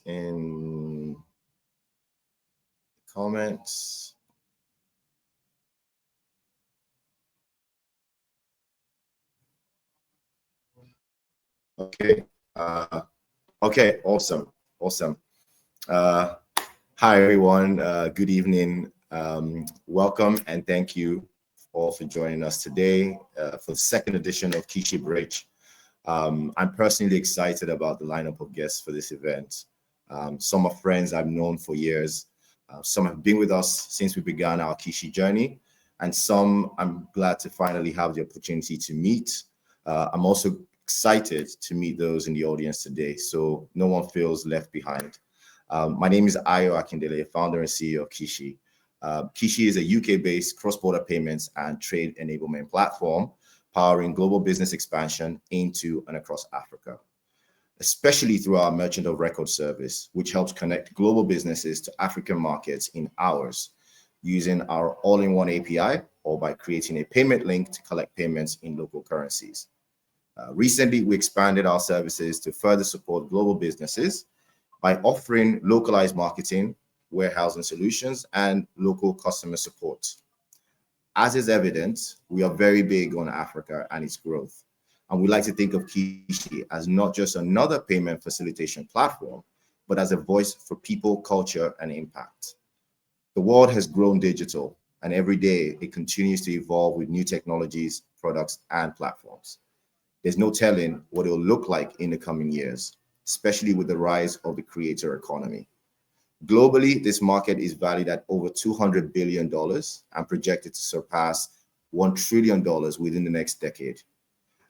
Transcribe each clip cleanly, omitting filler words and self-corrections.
in comments. Okay. Okay. Awesome. Awesome. Hi, everyone. Good evening. Welcome and thank you all for joining us today for the second edition of Kyshi Bridge. I'm personally excited about the lineup of guests for this event. Some are friends I've known for years. Some have been with us since we began our Kyshi journey, and some I'm glad to finally have the opportunity to meet. I'm also excited to meet those in the audience today, so no one feels left behind. My name is Ayo Akindele, founder and CEO of Kyshi. Kyshi is a UK-based cross-border payments and trade enablement platform powering global business expansion into and across Africa, especially through our merchant of record service, which helps connect global businesses to African markets in hours using our all-in-one API or by creating a payment link to collect payments in local currencies. Recently, we expanded our services to further support global businesses by offering localized marketing, warehousing solutions, and local customer support. As is evident, we are very big on Africa and its growth. And we like to think of Kyshi as not just another payment facilitation platform, but as a voice for people, culture, and impact. The world has grown digital, and every day it continues to evolve with new technologies, products, and platforms. There's no telling what it will look like in the coming years, especially with the rise of the creator economy. Globally, this market is valued at over $200 billion and projected to surpass $1 trillion within the next decade.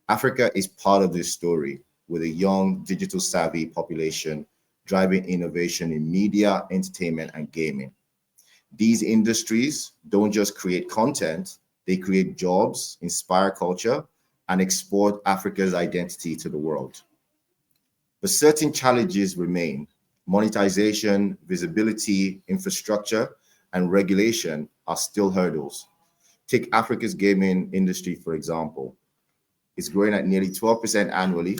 Africa is part of this story, with a young, digital-savvy population driving innovation in media, entertainment, and gaming. These industries don't just create content, they create jobs, inspire culture, and export Africa's identity to the world. But certain challenges remain. Monetization, visibility, infrastructure, and regulation are still hurdles. Take Africa's gaming industry, for example. It's growing at nearly 12% annually,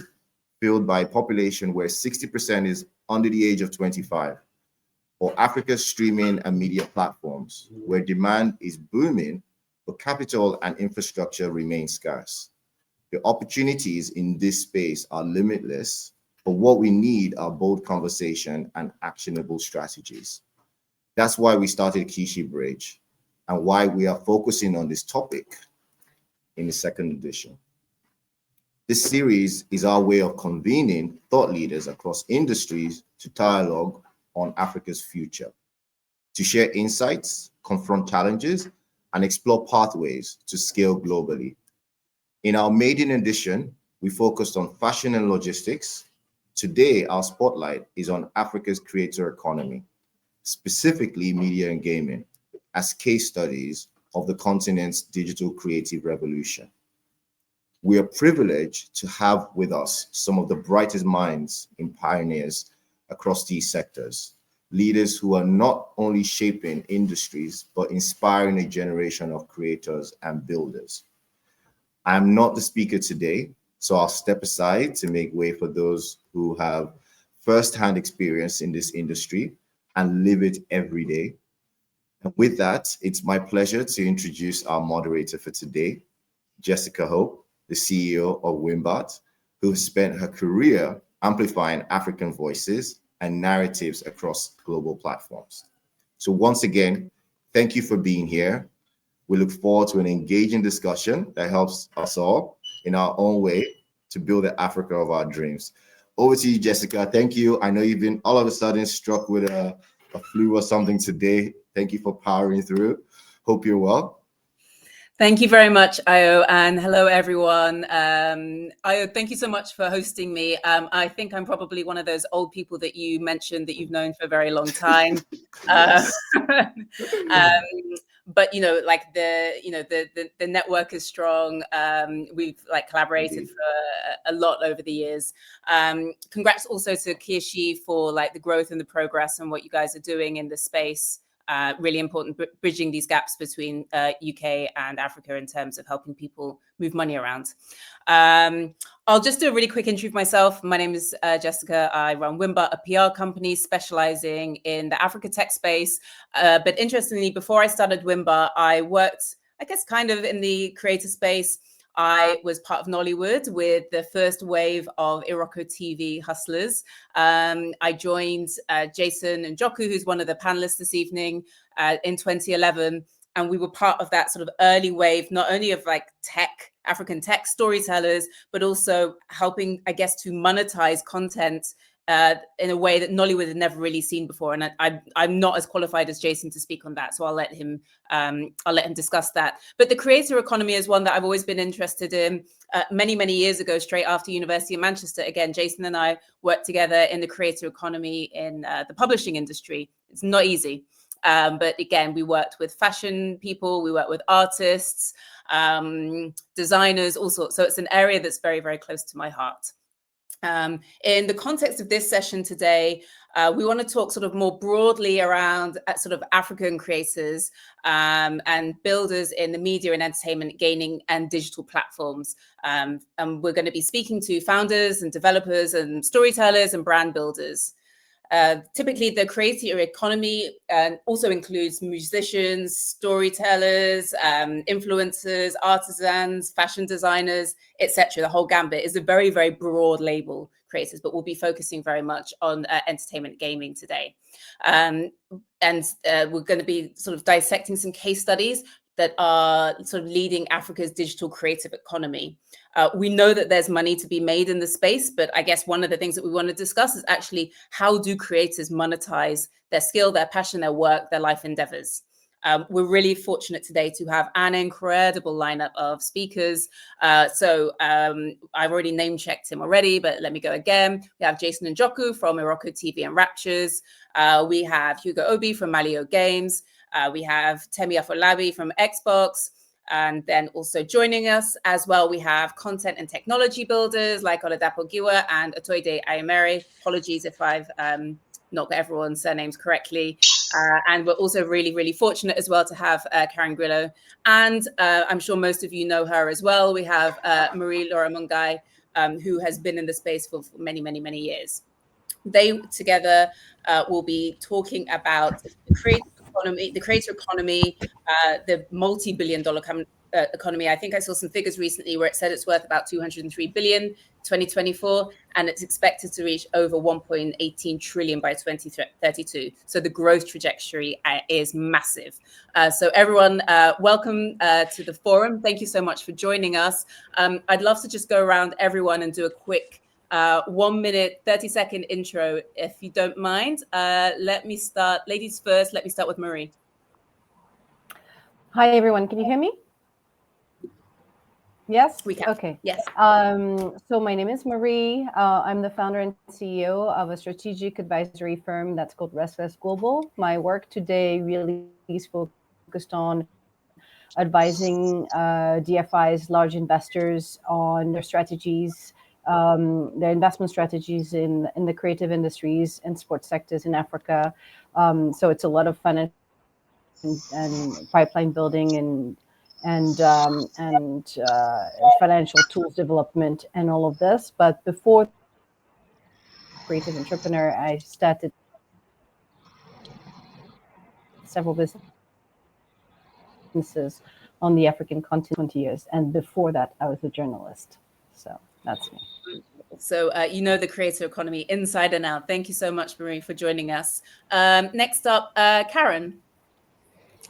fueled by a population where 60% is under the age of 25. Or Africa's streaming and media platforms, where demand is booming, but capital and infrastructure remain scarce. The opportunities in this space are limitless, but what we need are bold conversation and actionable strategies. That's why we started Kyshi Bridge and why we are focusing on this topic in the second edition. This series is our way of convening thought leaders across industries to dialogue on Africa's future, to share insights, confront challenges, and explore pathways to scale globally. In our maiden edition, we focused on fashion and logistics. Today, our spotlight is on Africa's creator economy, specifically media and gaming, as case studies of the continent's digital creative revolution. We are privileged to have with us some of the brightest minds and pioneers across these sectors, leaders who are not only shaping industries, but inspiring a generation of creators and builders. I'm not the speaker today, so I'll step aside to make way for those who have first-hand experience in this industry and live it every day. And with that, it's my pleasure to introduce our moderator for today, Jessica Hope, the CEO of Wimbot, who has spent her career amplifying African voices and narratives across global platforms. So once again, thank you for being here. We look forward to an engaging discussion that helps us all in our own way to build the Africa of our dreams. Over to you, Jessica. Thank you. I know you've been all of a sudden struck with a flu or something today. Thank you for powering through. Hope you're well. Thank you very much, Ayo, and hello, everyone. Ayo, thank you so much for hosting me. I think I'm probably one of those old people that you mentioned that you've known for a very long time. But like the network is strong. We've collaborated for a lot over the years. Congrats also to Kyshi for the growth and the progress and what you guys are doing in the space. really important, bridging these gaps between UK and Africa in terms of helping people move money around. I'll just do a really quick intro of myself. My name is Jessica. I run Wimba, a PR company specializing in the Africa tech space. But interestingly, before I started Wimba, I worked, I guess, kind of in the creator space. I was part of Nollywood with the first wave of Iroko TV hustlers. I joined Jason Njoku, who's one of the panelists this evening, in 2011. And we were part of that sort of early wave, not only of like tech, African tech storytellers, but also helping, I guess, to monetize content in a way that Nollywood had never really seen before. And I'm not as qualified as Jason to speak on that, so I'll let him discuss that. But the creator economy is one that I've always been interested in. Many years ago, straight after University of Manchester, again, Jason and I worked together in the creator economy in the publishing industry. It's not easy. But again, we worked with fashion people, we worked with artists, designers, all sorts. So it's an area that's very close to my heart. In the context of this session today, we want to talk sort of more broadly around sort of African creators and builders in the media and entertainment, gaming and digital platforms. And we're going to be speaking to founders and developers and storytellers and brand builders. Typically, the creator economy also includes musicians, storytellers, influencers, artisans, fashion designers, etc. The whole gambit is a very broad label, creators, but we'll be focusing very much on entertainment gaming today. And we're going to be sort of dissecting some case studies that are sort of leading Africa's digital creative economy. We know that there's money to be made in the space, but I guess one of the things that we want to discuss is actually how do creators monetize their skill, their passion, their work, their life endeavors. We're really fortunate today to have an incredible lineup of speakers. So I've already name checked him already, but let me go again. We have Jason Njoku from Iroko TV and Raptures. We have Hugo Obi from Malio Games. We have Temi Afolabi from Xbox. And then also joining us as well, we have content and technology builders like Oladapo Giwa and Otoide Ayemere. Apologies if I've not got everyone's surnames correctly. And we're also really fortunate as well to have Karen Grillo. And I'm sure most of you know her as well. We have Marie-Laura Mungai, who has been in the space for many years. They together will be talking about the creator economy, the multi-billion-dollar economy. I think I saw some figures recently where it said it's worth about 203 billion 2024, and it's expected to reach over 1.18 trillion by 2032. So the growth trajectory is massive. So everyone, welcome to the forum. Thank you so much for joining us. I'd love to just go around everyone and do a quick 1 minute, 30-second intro, if you don't mind. Let me start, ladies first. Let me start with Marie. Hi, everyone. Can you hear me? Yes? We can. Okay. Yes. So my name is Marie. I'm the founder and CEO of a strategic advisory firm that's called Restless Global. My work today really is focused on advising DFIs, large investors, on their strategies, their investment strategies in the creative industries and sports sectors in Africa. So it's a lot of fun and pipeline building and financial tools development and all of this. But before creative entrepreneur, I started several businesses on the African continent 20 years. And before that, I was a journalist. So that's me. So you know the creator economy inside and out. Thank you so much, Marie, for joining us. Next up, Karen.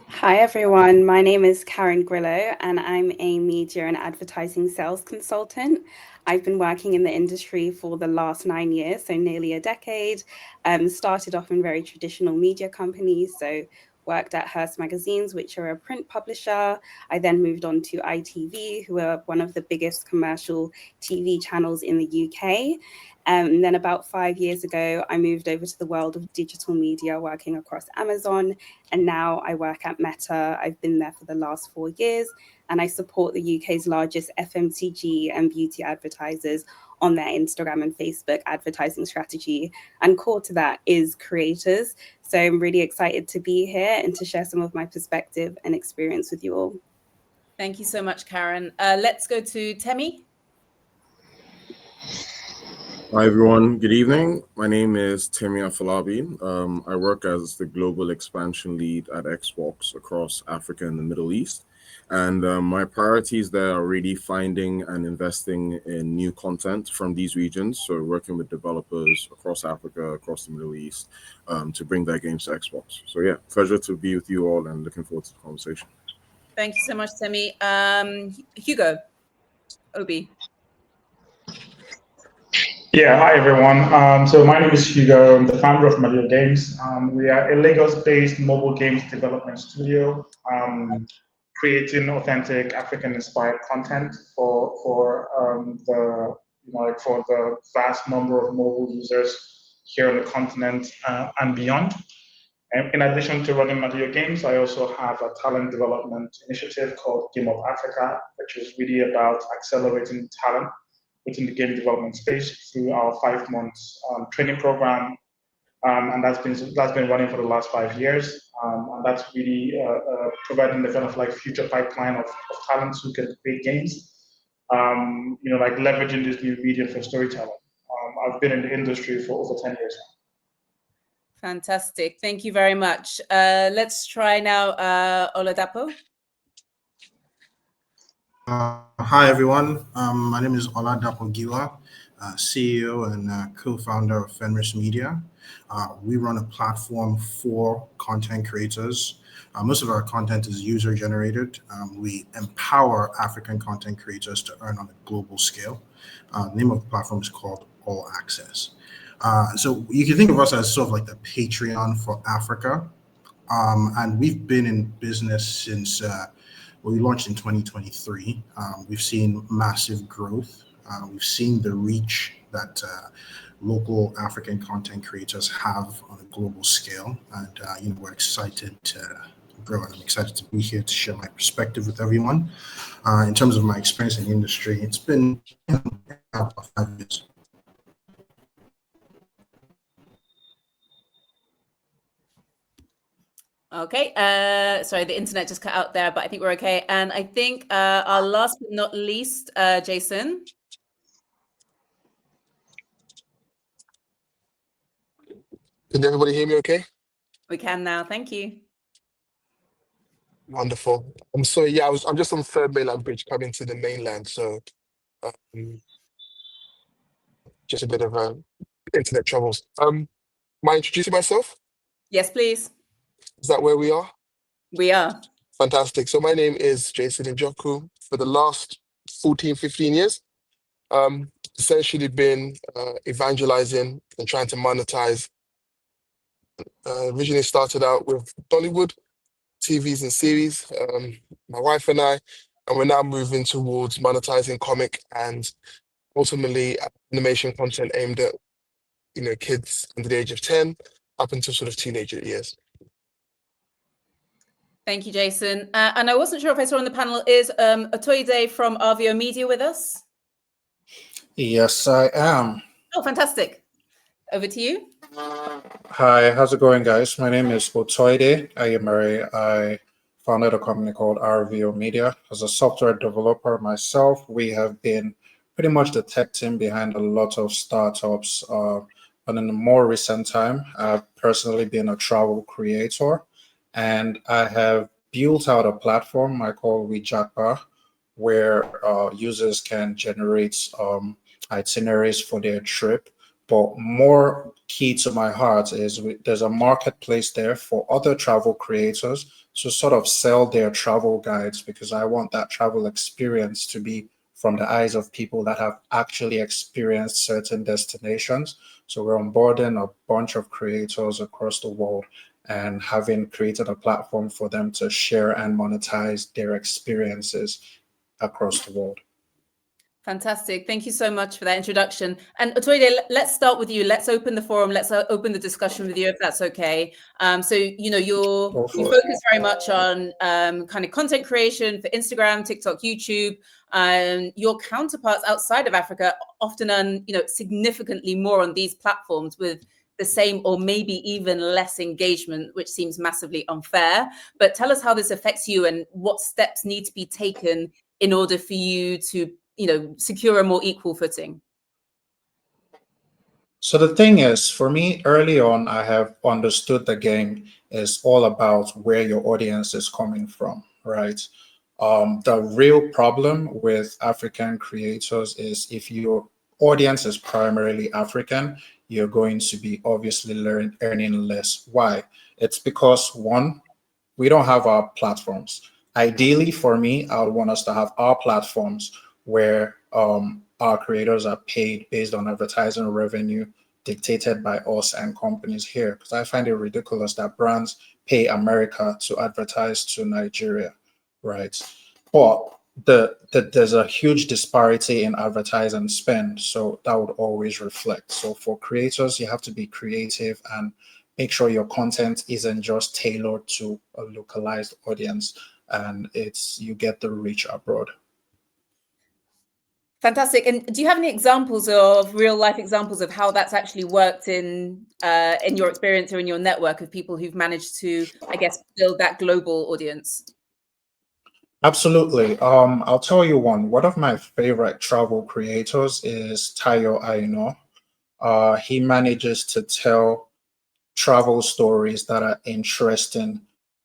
Hi, everyone. My name is Karen Grillo, and I'm a media and advertising sales consultant. I've been working in the industry for the last 9 years, so nearly a decade. Started off in very traditional media companies, so worked at Hearst Magazines, which are a print publisher. I then moved on to ITV, who are one of the biggest commercial TV channels in the UK. And then about 5 years ago, I moved over to the world of digital media, working across Amazon. And now I work at Meta. I've been there for the last 4 years, and I support the UK's largest FMCG and beauty advertisers on their Instagram and Facebook advertising strategy. And core to that is creators. So I'm really excited to be here and to share some of my perspective and experience with you all. Thank you so much, Karen. Let's go to Temi. Hi, everyone. Good evening. My name is Temi Afolabi. I work as the Global Expansion Lead at Xbox across Africa and the Middle East. And my priorities there are really finding and investing in new content from these regions. So working with developers across Africa, across the Middle East, to bring their games to Xbox. So yeah, pleasure to be with you all and looking forward to the conversation. Thank you so much, Temi. Hugo, Obi. Yeah, hi everyone. So my name is Hugo. I'm the founder of Mario Games. We are a Lagos-based mobile games development studio, creating authentic African-inspired content for the vast number of mobile users here on the continent and beyond. And in addition to running Mario Games, I also have a talent development initiative called Game of Africa, which is really about accelerating talent within the game development space through our 5 months training program, and that's been running for the last 5 years, and that's really providing the kind of like future pipeline of talents who can create games, like leveraging this new medium for storytelling. I've been in the industry for over 10 years now. Fantastic. Thank you very much. Let's try now Oladapo. Hi, everyone. My name is Oladapo Giwa, CEO and co-founder of Fenris Media. We run a platform for content creators. Most of our content is user-generated. We empower African content creators to earn on a global scale. The name of the platform is called All Access. So you can think of us as sort of like the Patreon for Africa. And we've been in business since we launched in 2023. We've seen massive growth. We've seen the reach that local African content creators have on a global scale. And we're excited to grow, and I'm excited to be here to share my perspective with everyone. In terms of my experience in the industry, it's been about 5 years. Okay, sorry, the internet just cut out there, but I think we're okay. And I think our last but not least, Jason. Can everybody hear me okay? We can now, thank you. Wonderful. I'm sorry, yeah, I'm just on Third Mainland Bridge coming to the mainland, so just a bit of internet troubles. Am I introducing myself? Yes, please. Is that where we are? We are. Fantastic. So my name is Jason Njoku. For the last 14, 15 years, essentially been evangelizing and trying to monetize. Originally started out with Bollywood, TVs and series, my wife and I, and we're now moving towards monetizing comic and ultimately animation content aimed at kids under the age of 10 up until sort of teenager years. Thank you, Jason. And I wasn't sure if I saw on the panel, is Otoide from RVO Media with us? Yes, I am. Oh, fantastic. Over to you. Hi, how's it going, guys? My name is Otoide Ayemere. I founded a company called RVO Media. As a software developer myself, we have been pretty much the tech team behind a lot of startups. But in the more recent time, I've personally been a travel creator, and I have built out a platform I call WeJapa, where users can generate itineraries for their trip. But more key to my heart is there's a marketplace there for other travel creators to sort of sell their travel guides, because I want that travel experience to be from the eyes of people that have actually experienced certain destinations. So we're onboarding a bunch of creators across the world and having created a platform for them to share and monetize their experiences across the world. Fantastic. Thank you so much for that introduction. And Otoide, let's start with you. Let's open the forum. Let's open the discussion with you, if that's okay. So, you know, you focus very much on kind of content creation for Instagram, TikTok, YouTube. Your counterparts outside of Africa often earn, you know, significantly more on these platforms with the same or maybe even less engagement, which seems massively unfair. But tell us how this affects you and what steps need to be taken in order for you to, you know, secure a more equal footing. So the thing is, for me, early on, I have understood the game is all about where your audience is coming from, right? The real problem with African creators is if your audience is primarily African, you're going to be obviously earning less. Why? It's because one, we don't have our platforms. Ideally, for me, I would want us to have our platforms where our creators are paid based on advertising revenue dictated by us and companies here. Because I find it ridiculous that brands pay America to advertise to Nigeria, right? But there's a huge disparity in advertising spend, so that would always reflect. So for creators, you have to be creative and make sure your content isn't just tailored to a localized audience, and you get the reach abroad. Fantastic. And do you have any examples of real life examples of how that's actually worked in your experience or in your network of people who've managed to, I guess, build that global audience? Absolutely. I'll tell you one. One of my favorite travel creators is Tayo Aino. He manages to tell travel stories that are interesting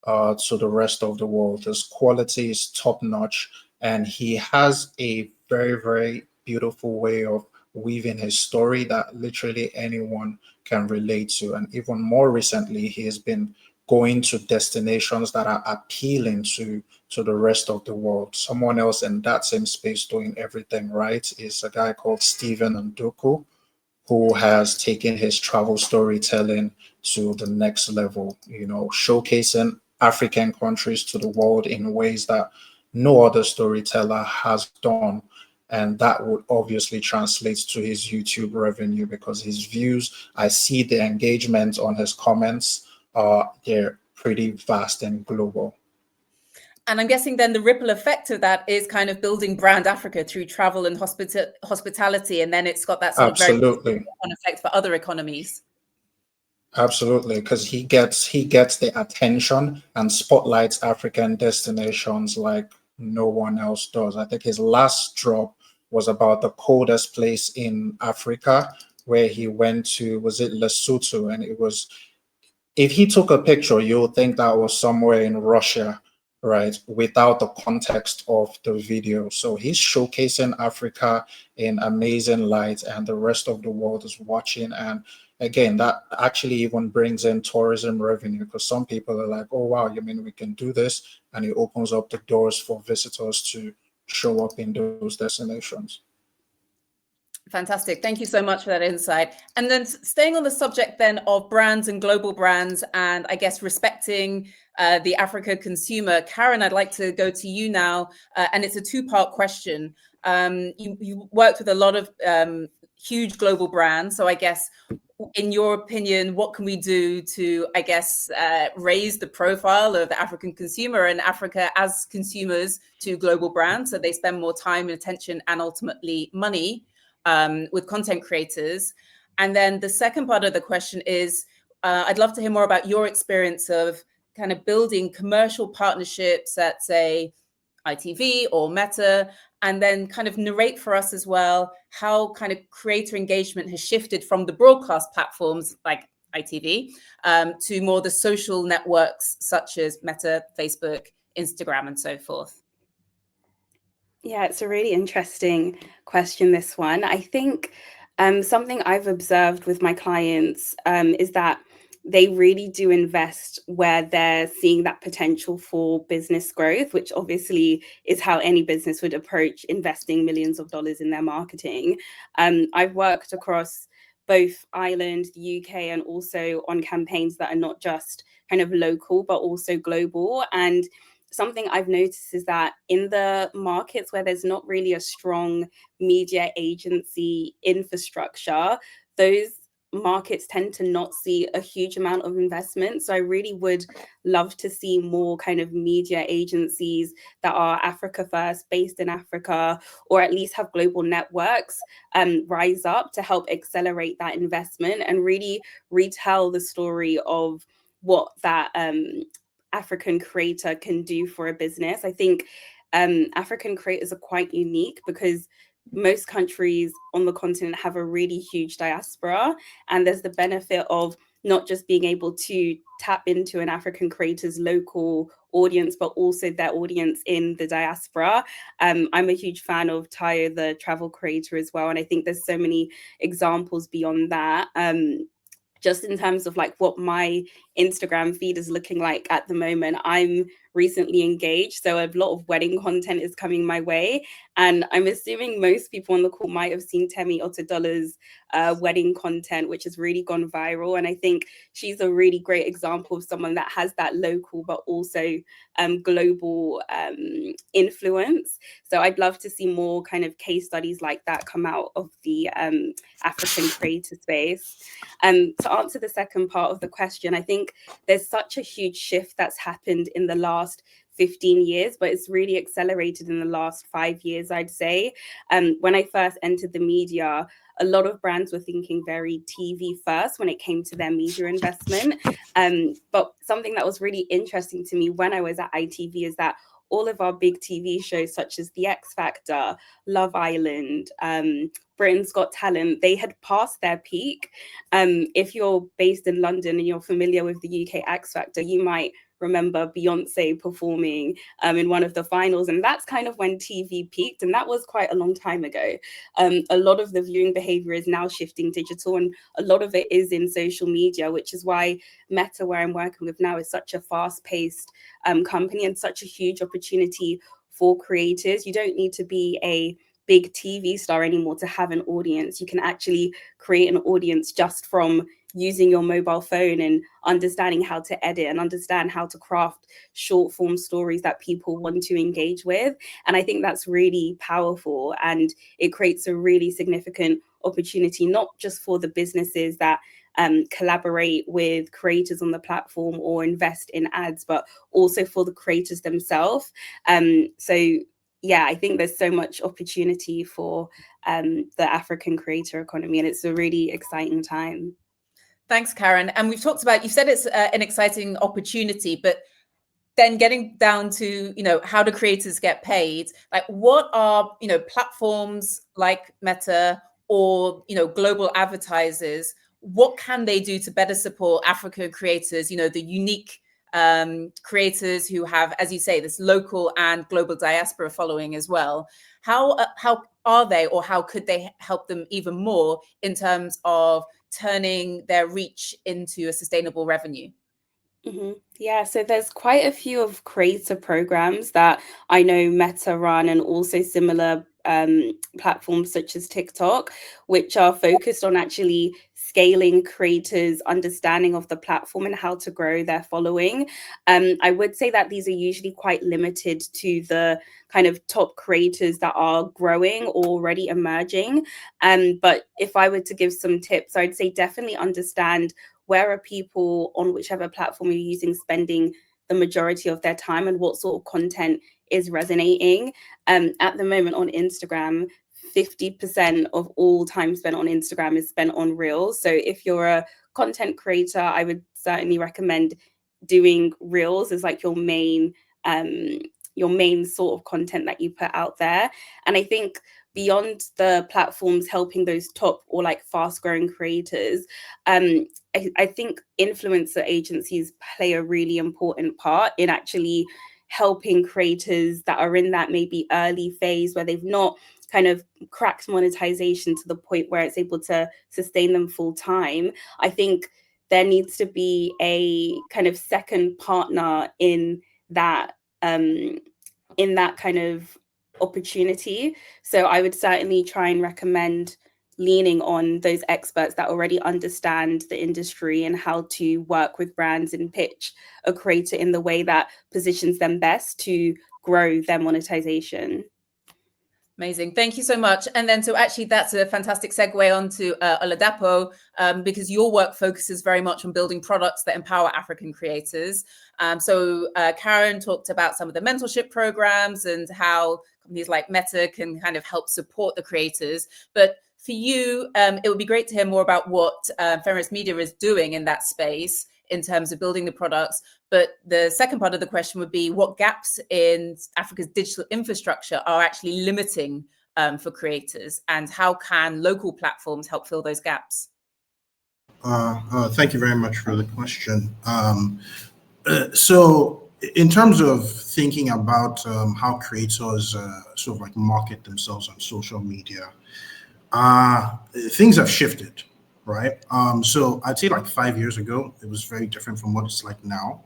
to the rest of the world. His quality is top notch, and he has a very, very beautiful way of weaving his story that literally anyone can relate to. And even more recently, he has been going to destinations that are appealing to the rest of the world. Someone else in that same space doing everything right is a guy called Steven Nduku, who has taken his travel storytelling to the next level, you know, showcasing African countries to the world in ways that no other storyteller has done. And that would obviously translate to his YouTube revenue because his views, I see the engagement on his comments, they're pretty vast and global. And I'm guessing then the ripple effect of that is kind of building brand Africa through travel and hospitality. And then it's got that sort of very effect for other economies. Absolutely, because he gets the attention and spotlights African destinations like no one else does. I think his last drop was about the coldest place in Africa, where he went to, was it Lesotho? And it was, if he took a picture, you'll think that was somewhere in Russia, right? Without the context of the video. So he's showcasing Africa in amazing light, and the rest of the world is watching. And again, that actually even brings in tourism revenue because some people are like, oh, wow, you mean we can do this? And it opens up the doors for visitors to show up in those destinations. Fantastic. Thank you so much for that insight. And then staying on the subject then of brands and global brands, and I guess respecting the Africa consumer, Karen, I'd like to go to you now. And it's a two-part question. You worked with a lot of huge global brands. So I guess, in your opinion, what can we do to, I guess, raise the profile of the African consumer and Africa as consumers to global brands so they spend more time and attention and ultimately money with content creators? And then the second part of the question is, I'd love to hear more about your experience of kind of building commercial partnerships at, say, ITV or Meta, and then kind of narrate for us as well how kind of creator engagement has shifted from the broadcast platforms like ITV to more the social networks such as Meta, Facebook, Instagram, and so forth. Yeah, it's a really interesting question, this one. I think something I've observed with my clients is that they really do invest where they're seeing that potential for business growth, which obviously is how any business would approach investing millions of dollars in their marketing. I've worked across both Ireland, the UK, and also on campaigns that are not just kind of local, but also global. And something I've noticed is that in the markets where there's not really a strong media agency infrastructure, those markets tend to not see a huge amount of investment. So I really would love to see more kind of media agencies that are Africa first, based in Africa, or at least have global networks rise up to help accelerate that investment and really retell the story of what that African creator can do for a business. I think African creators are quite unique because most countries on the continent have a really huge diaspora, and there's the benefit of not just being able to tap into an African creator's local audience, but also their audience in the diaspora. I'm a huge fan of Tayo, the travel creator, as well, and I think there's so many examples beyond that. Just in terms of like what my Instagram feed is looking like at the moment, I'm recently engaged, so a lot of wedding content is coming my way, and I'm assuming most people on the call might have seen Temi Otedola's wedding content, which has really gone viral, and I think she's a really great example of someone that has that local but also global influence. So I'd love to see more kind of case studies like that come out of the African creator space. To answer the second part of the question, I think there's such a huge shift that's happened in the last 15 years, but it's really accelerated in the last 5 years, I'd say. When I first entered the media, a lot of brands were thinking very TV first when it came to their media investment. But something that was really interesting to me when I was at ITV is that all of our big TV shows, such as The X Factor, Love Island, Britain's Got Talent, they had passed their peak. If you're based in London and you're familiar with the UK X Factor, you might remember Beyonce performing in one of the finals, and that's kind of when TV peaked, and that was quite a long time ago. A lot of the viewing behavior is now shifting digital, and a lot of it is in social media, which is why Meta, where I'm working with now, is such a fast-paced company and such a huge opportunity for creators. You don't need to be a big TV star anymore to have an audience. You can actually create an audience just from using your mobile phone and understanding how to edit and understand how to craft short form stories that people want to engage with. And I think that's really powerful, and it creates a really significant opportunity, not just for the businesses that collaborate with creators on the platform or invest in ads, but also for the creators themselves. So yeah, I think there's so much opportunity for the African creator economy, and it's a really exciting time. Thanks, Karen. And we've talked about, you said it's an exciting opportunity, but then getting down to, how do creators get paid? Like, what are, platforms like Meta or, global advertisers, what can they do to better support African creators, the unique creators who have, as you say, this local and global diaspora following as well? How are they, or how could they help them even more in terms of turning their reach into a sustainable revenue? Mm-hmm. Yeah, so there's quite a few of creator programs that I know Meta run, and also similar platforms such as TikTok, which are focused on actually scaling creators' understanding of the platform and how to grow their following. I would say that these are usually quite limited to the kind of top creators that are growing or already emerging. But if I were to give some tips, I'd say definitely understand where are people on whichever platform you're using spending the majority of their time, and what sort of content is resonating. At the moment on Instagram, 50% of all time spent on Instagram is spent on Reels. So if you're a content creator, I would certainly recommend doing Reels as like your main sort of content that you put out there. And I think beyond the platforms helping those top or like fast growing creators, I think influencer agencies play a really important part in actually helping creators that are in that maybe early phase where they've not kind of cracked monetization to the point where it's able to sustain them full time. I think there needs to be a kind of second partner in that kind of opportunity. So I would certainly try and recommend leaning on those experts that already understand the industry and how to work with brands and pitch a creator in the way that positions them best to grow their monetization. Amazing. Thank you so much. And then, so actually, that's a fantastic segue onto Oladapo, because your work focuses very much on building products that empower African creators. So Karen talked about some of the mentorship programs and how companies like Meta can kind of help support the creators. But for you, it would be great to hear more about what Feminist Media is doing in that space in terms of building the products. But the second part of the question would be what gaps in Africa's digital infrastructure are actually limiting for creators, and how can local platforms help fill those gaps? Thank you very much for the question. So in terms of thinking about how creators sort of like market themselves on social media, things have shifted, right? So I'd say like 5 years ago, it was very different from what it's like now.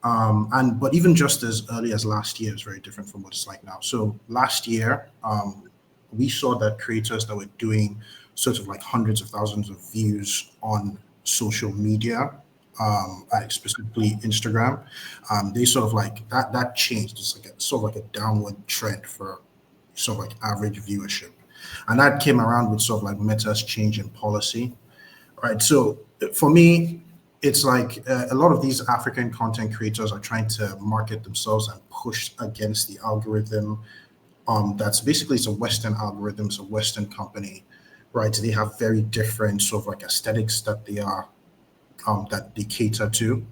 But even just as early as last year is very different from what it's like now. So last year, we saw that creators that were doing sort of like hundreds of thousands of views on social media, specifically Instagram, they sort of like that changed. It's like sort of like a downward trend for sort of like average viewership. And that came around with sort of like Meta's change in policy, right? So for me, it's like a lot of these African content creators are trying to market themselves and push against the algorithm. That's basically, it's a Western algorithm, it's a Western company, right? They have very different sort of like aesthetics that they cater to.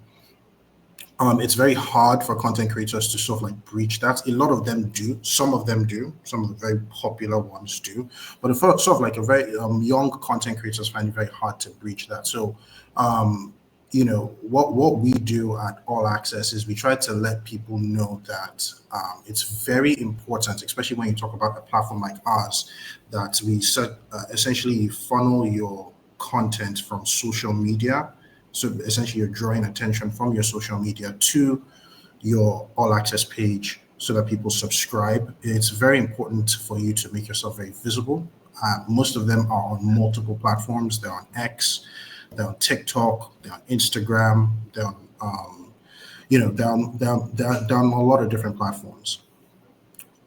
It's very hard for content creators to sort of like breach that. A lot of them do. Some of them do. Some of the very popular ones do. But for sort of like a very young content creators find it very hard to breach that. So, you know, what we do at All Access is we try to let people know that it's very important, especially when you talk about a platform like ours, that we essentially funnel your content from social media. So essentially, you're drawing attention from your social media to your All Access page so that people subscribe. It's very important for you to make yourself very visible. Most of them are on multiple platforms. They're on X, they're on TikTok, they're on Instagram, they're on, they're on a lot of different platforms.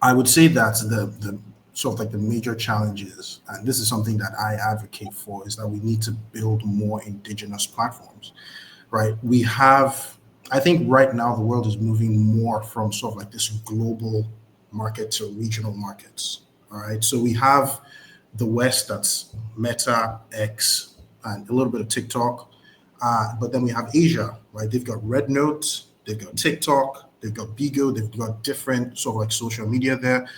I would say that the sort of like the major challenges, and this is something that I advocate for, is that we need to build more indigenous platforms, right? I think right now the world is moving more from sort of like this global market to regional markets, all right? So we have the West, that's Meta, X, and a little bit of TikTok, but then we have Asia, right? They've got Red Note, they've got TikTok, they've got Bigo, they've got different sort of like social media there.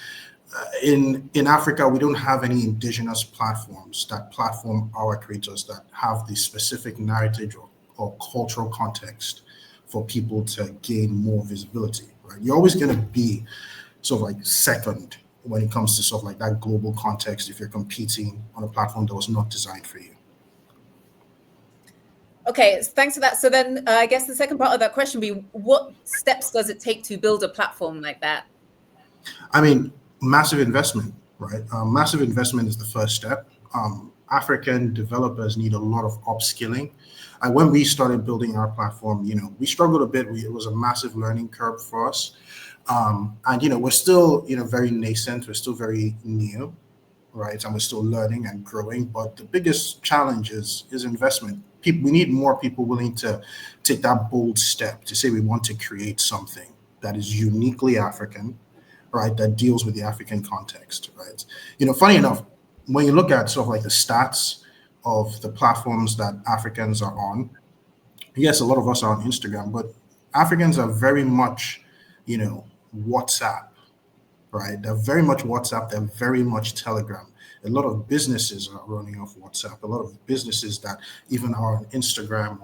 In Africa, we don't have any indigenous platforms that platform our creators that have the specific narrative or cultural context for people to gain more visibility, right? You're always going to be sort of like second when it comes to sort of like that global context if you're competing on a platform that was not designed for you. Okay, thanks for that. So then I guess the second part of that question would be, what steps does it take to build a platform like that? I mean, massive investment, right? Massive investment is the first step. African developers need a lot of upskilling. When we started building our platform, you know, we struggled a bit. It was a massive learning curve for us. And, you know, we're still, you know, very nascent. We're still very new, right? And we're still learning and growing. But the biggest challenge is investment. We need more people willing to take that bold step to say we want to create something that is uniquely African, right, that deals with the African context, right? You know, funny enough, when you look at sort of like the stats of the platforms that Africans are on, yes, a lot of us are on Instagram, but Africans are very much, you know, WhatsApp, right? They're very much WhatsApp, they're very much Telegram. A lot of businesses are running off WhatsApp. A lot of businesses that even are on Instagram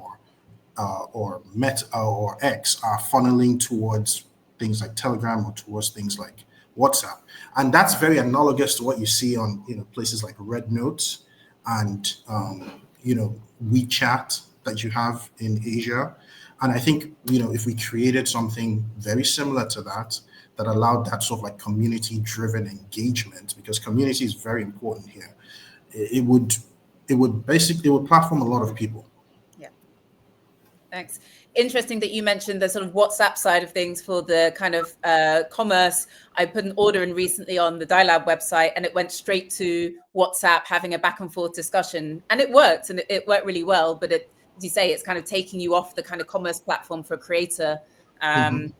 or Meta or X are funneling towards things like Telegram or towards things like WhatsApp. And that's very analogous to what you see on, you know, places like Red Notes and, you know, WeChat that you have in Asia. And I think, you know, if we created something very similar to that, that allowed that sort of like community-driven engagement, because community is very important here. it would platform a lot of people. Thanks. Interesting that you mentioned the sort of WhatsApp side of things for the kind of commerce. I put an order in recently on the Dilab website, and it went straight to WhatsApp, having a back and forth discussion, and it worked, and it worked really well. But as you say, it's kind of taking you off the kind of commerce platform for a creator, and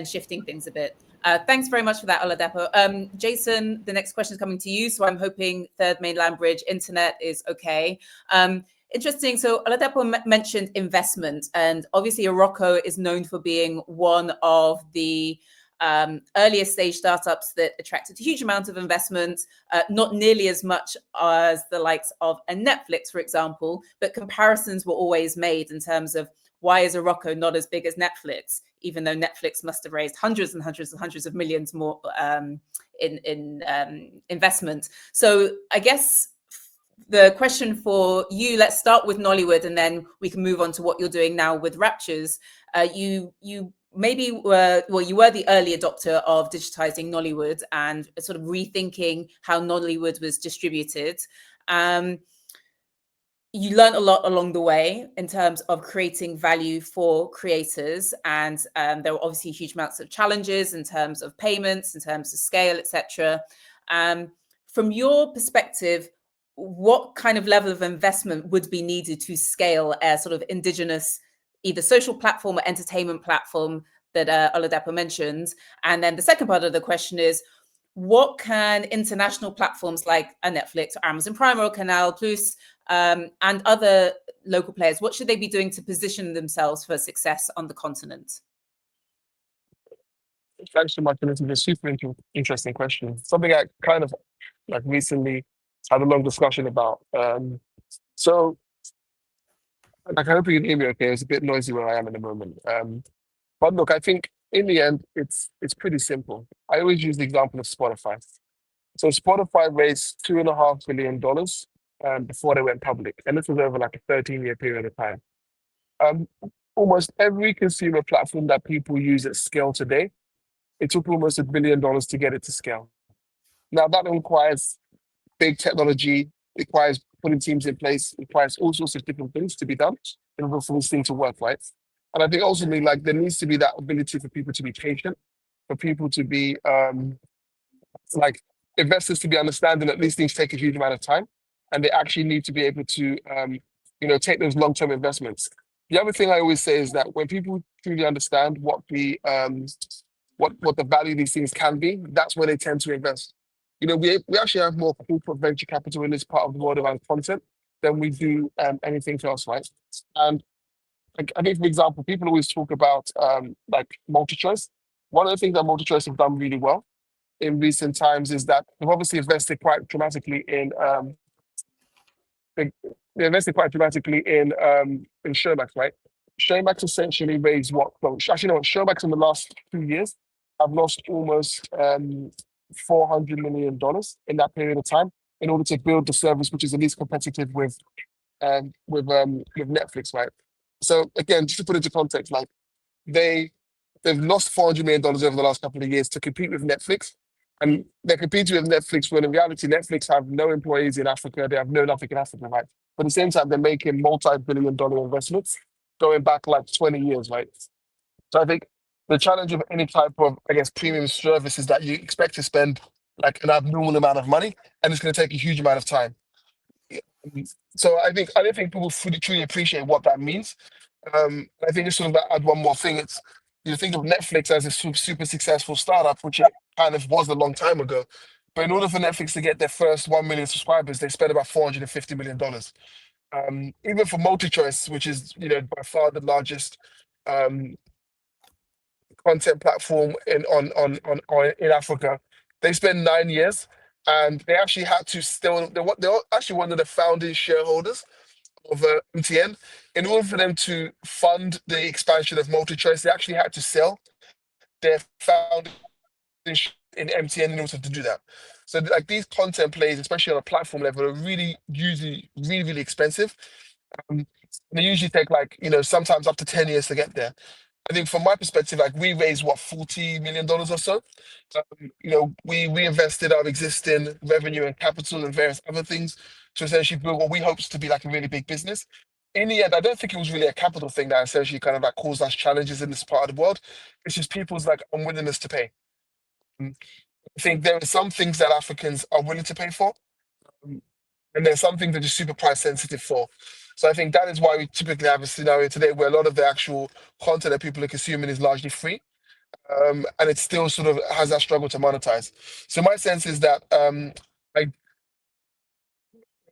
shifting things a bit. Thanks very much for that, Oladapo. Jason, the next question is coming to you. So I'm hoping Third Mainland Bridge internet is okay. Interesting. So Oladapo mentioned investment, and obviously Iroko is known for being one of the earlier stage startups that attracted a huge amount of investment, not nearly as much as the likes of a Netflix, for example, but comparisons were always made in terms of why is Iroko not as big as Netflix, even though Netflix must have raised hundreds and hundreds and hundreds of millions more in investment. So I guess the question for you, let's start with Nollywood, and then we can move on to what you're doing now with Raptures. You maybe were the early adopter of digitizing Nollywood and sort of rethinking how Nollywood was distributed. You learned a lot along the way in terms of creating value for creators, and there were obviously huge amounts of challenges in terms of payments, in terms of scale, etc. From your perspective, what kind of level of investment would be needed to scale a sort of indigenous, either social platform or entertainment platform that Oladapo mentioned? And then the second part of the question is, what can international platforms like a Netflix or Amazon Prime or Canal Plus and other local players, what should they be doing to position themselves for success on the continent? Thanks so much. This is a super interesting question. Something I kind of like recently had a long discussion about. So, like, I hope you can hear me okay. It's a bit noisy where I am at the moment. But look, I think in the end, it's pretty simple. I always use the example of Spotify. So Spotify raised $2.5 billion before they went public, and this was over like a 13-year period of time. Almost every consumer platform that people use at scale today, it took almost $1 billion to get it to scale. Now that requires big technology, requires putting teams in place, requires all sorts of different things to be done in order for this thing to work, right? And I think ultimately, like, there needs to be that ability for people to be patient, for people to be like investors to be understanding that these things take a huge amount of time, and they actually need to be able to take those long-term investments. The other thing I always say is that when people truly understand what the value of these things can be, that's where they tend to invest. We actually have more corporate venture capital in this part of the world around content than we do anything else, right? And I think, for example, people always talk about like MultiChoice. One of the things that MultiChoice have done really well in recent times is that they've obviously invested quite dramatically in Showmax, right? Showmax essentially raised what? Well, actually, no, Showmax in the last 2 years have lost almost $400 million in that period of time in order to build the service which is at least competitive with Netflix, right? So again, just to put it into context, like they've lost $400 million over the last couple of years to compete with Netflix. And they're competing with Netflix when in reality, Netflix have no employees in Africa. They have nothing in Africa, right? But at the same time, they're making multi-billion-dollar investments going back like 20 years, right? So I think the challenge of any type of, I guess, premium service is that you expect to spend like an abnormal amount of money, and it's going to take a huge amount of time. So I don't think people fully truly appreciate what that means. I think just sort of add one more thing. It's, you think of Netflix as a super successful startup, which it kind of was a long time ago. But in order for Netflix to get their first 1 million subscribers, they spent about $450 million. Even for MultiChoice, which is by far the largest content platform in Africa, they spent 9 years, and they actually had to they're actually one of the founding shareholders of MTN. In order for them to fund the expansion of MultiChoice, they actually had to sell their founding in MTN in order to do that. So like these content plays, especially on a platform level, are usually really expensive. They usually take like sometimes up to 10 years to get there. I think from my perspective, like we raised what $40 million or so. We invested our existing revenue and capital and various other things to essentially build what we hoped to be like a really big business. In the end, I don't think it was really a capital thing that essentially kind of like caused us challenges in this part of the world. It's just people's like unwillingness to pay. I think there are some things that Africans are willing to pay for, and there's some things that are just super price sensitive for. So I think that is why we typically have a scenario today where a lot of the actual content that people are consuming is largely free, and it still sort of has that struggle to monetize. So my sense is that I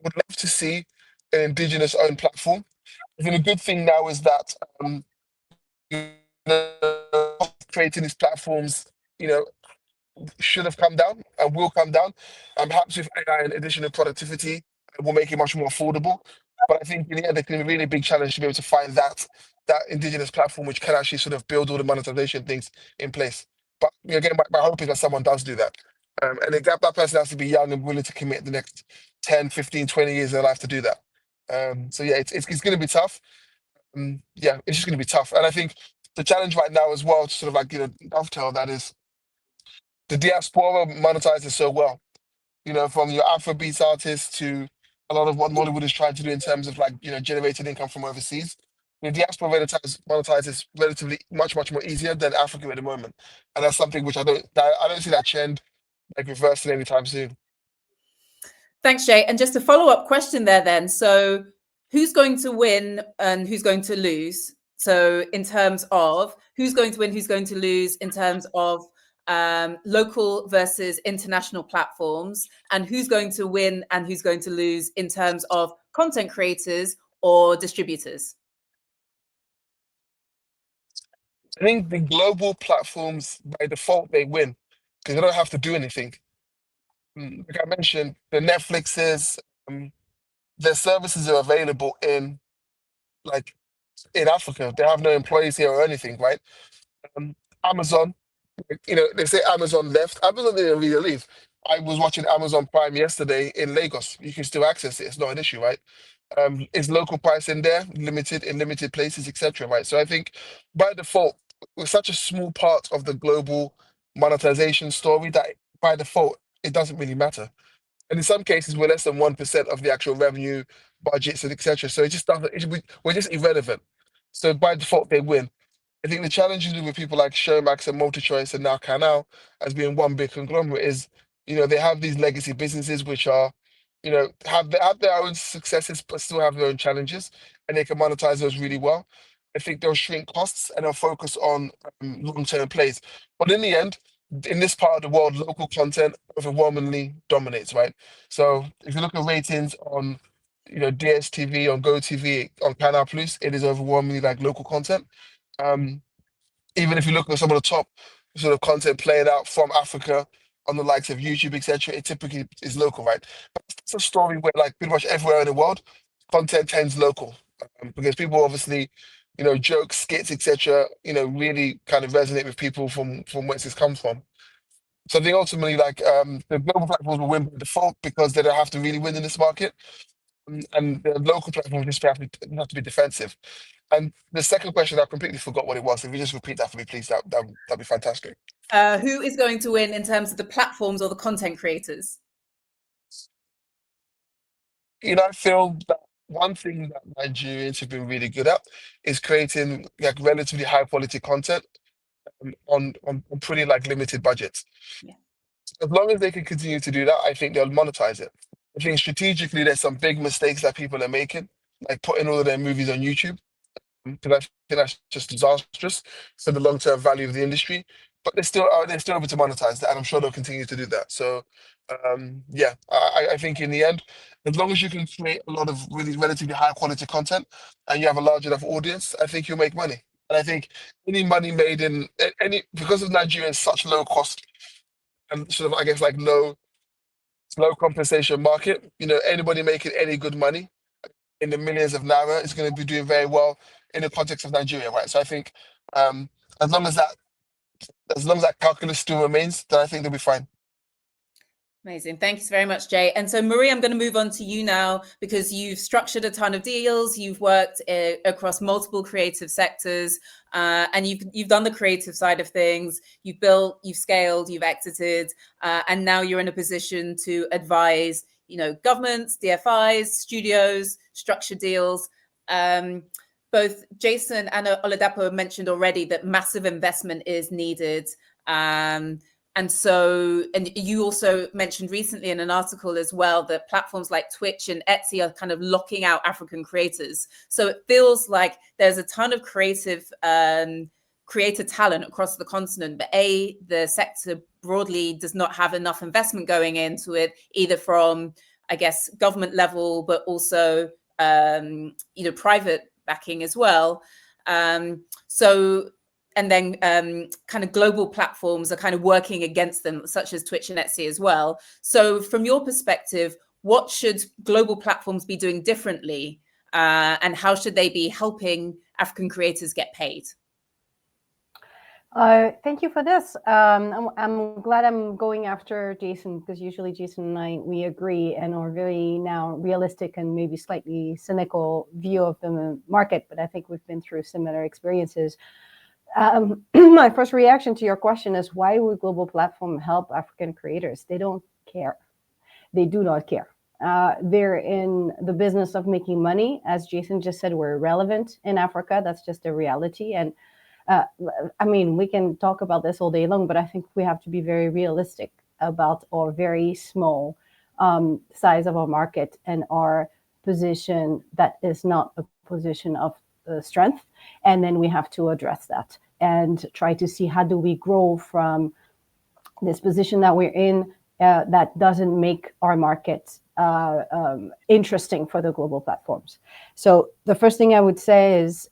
would love to see an indigenous owned platform. I think a good thing now is that you know, creating these platforms, you know, should have come down and will come down. Perhaps with AI and additional productivity, it will make it much more affordable. But I think in the end, there can be a really big challenge to be able to find that indigenous platform which can actually sort of build all the monetization things in place. But again, my hope is that someone does do that. And that person has to be young and willing to commit the next 10, 15, 20 years of their life to do that. So yeah, it's going to be tough. Yeah, it's just going to be tough. And I think the challenge right now as well, to sort of like, dovetail that is the diaspora monetizes so well. From your Afrobeats artists to a lot of what Mollywood is trying to do in terms of like, generating income from overseas. The diaspora monetizes relatively much, much more easier than Africa at the moment. And that's something which I don't see that trend like reversing anytime soon. Thanks, Jay. And just a follow-up question there then. So who's going to win and who's going to lose? So in terms of who's going to win, who's going to lose in terms of local versus international platforms, and who's going to win and who's going to lose in terms of content creators or distributors? I think the global platforms, by default, they win because they don't have to do anything. Like I mentioned, the Netflixes, their services are available in Africa. They have no employees here or anything, right? Amazon, they say Amazon left. Amazon didn't really leave. I was watching Amazon Prime yesterday in Lagos. You can still access it. It's not an issue, right? Is local pricing there, limited in limited places, etc. Right? So I think by default, we're such a small part of the global monetization story that by default it doesn't really matter. And in some cases, we're less than 1% of the actual revenue, budgets, and etc. So it just doesn't. We're just irrelevant. So by default, they win. I think the challenges with people like Showmax and MultiChoice and now Canal as being one big conglomerate is, they have these legacy businesses which are, have their own successes but still have their own challenges, and they can monetize those really well. I think they'll shrink costs and they'll focus on long-term plays. But in the end, in this part of the world, local content overwhelmingly dominates, right? So if you look at ratings on, DSTV, on GoTV, on Canal Plus, it is overwhelmingly like local content. Even if you look at some of the top sort of content playing out from Africa on the likes of YouTube, etc., it typically is local, right? But it's a story where, like, pretty much everywhere in the world, content tends local because people obviously, jokes, skits, etc., really kind of resonate with people from whence this comes from. So I think ultimately, like, the global platforms will win by default because they don't have to really win in this market, and the local platforms just have to be defensive. And the second question, I completely forgot what it was. If you just repeat that for me, please, that'd be fantastic. Who is going to win in terms of the platforms or the content creators? I feel that one thing that Nigerians have been really good at is creating like relatively high quality content on pretty like limited budgets. Yeah. As long as they can continue to do that, I think they'll monetize it. I think strategically, there's some big mistakes that people are making, like putting all of their movies on YouTube, because I think that's just disastrous for the long-term value of the industry. But they're still able to monetize that, and I'm sure they'll continue to do that. So, yeah, I think in the end, as long as you can create a lot of really relatively high quality content and you have a large enough audience, I think you'll make money. And I think any money made in any because of Nigeria's such low cost and sort of I guess like low compensation market, anybody making any good money in the millions of naira is going to be doing very well in the context of Nigeria, right? So I think um, as long as that calculus still remains, then I think they'll be fine. Amazing. Thanks very much, Jay. And so, Marie, I'm going to move on to you now because you've structured a ton of deals. You've worked across multiple creative sectors, and you've done the creative side of things. You've built, you've scaled, you've exited, and now you're in a position to advise, governments, DFIs, studios, structure deals. Both Jason and Oladapo mentioned already that massive investment is needed. And you also mentioned recently in an article as well that platforms like Twitch and Etsy are kind of locking out African creators. So it feels like there's a ton of creative creator talent across the continent, but the sector broadly does not have enough investment going into it, either from, I guess, government level, but also, private backing as well. And then kind of global platforms are kind of working against them, such as Twitch and Etsy as well. So from your perspective, what should global platforms be doing differently? And how should they be helping African creators get paid? Thank you for this. I'm glad I'm going after Jason, because usually Jason and I, we agree and are very now realistic and maybe slightly cynical view of the market, but I think we've been through similar experiences. My first reaction to your question is, why would global platform help African creators? They don't care. They do not care. They're in the business of making money. As Jason just said, we're irrelevant in Africa. That's just a reality. And we can talk about this all day long, but I think we have to be very realistic about our very small size of our market and our position that is not a position of strength. And then we have to address that and try to see how do we grow from this position that we're in that doesn't make our market interesting for the global platforms. So the first thing I would say is,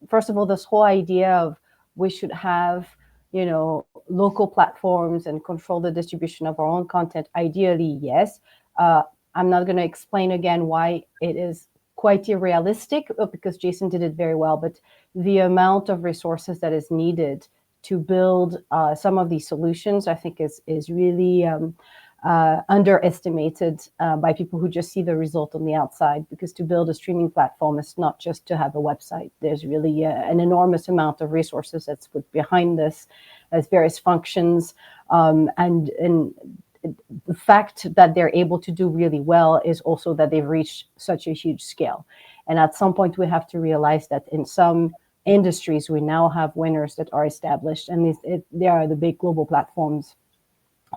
first of all, this whole idea of we should have, local platforms and control the distribution of our own content. Ideally, yes. I'm not going to explain again why it is quite unrealistic, because Jason did it very well, but the amount of resources that is needed to build some of these solutions, I think is really underestimated by people who just see the result on the outside, because to build a streaming platform is not just to have a website. There's really an enormous amount of resources that's put behind this as various functions, and the fact that they're able to do really well is also that they've reached such a huge scale. And at some point, we have to realize that in some industries, we now have winners that are established, and they are the big global platforms.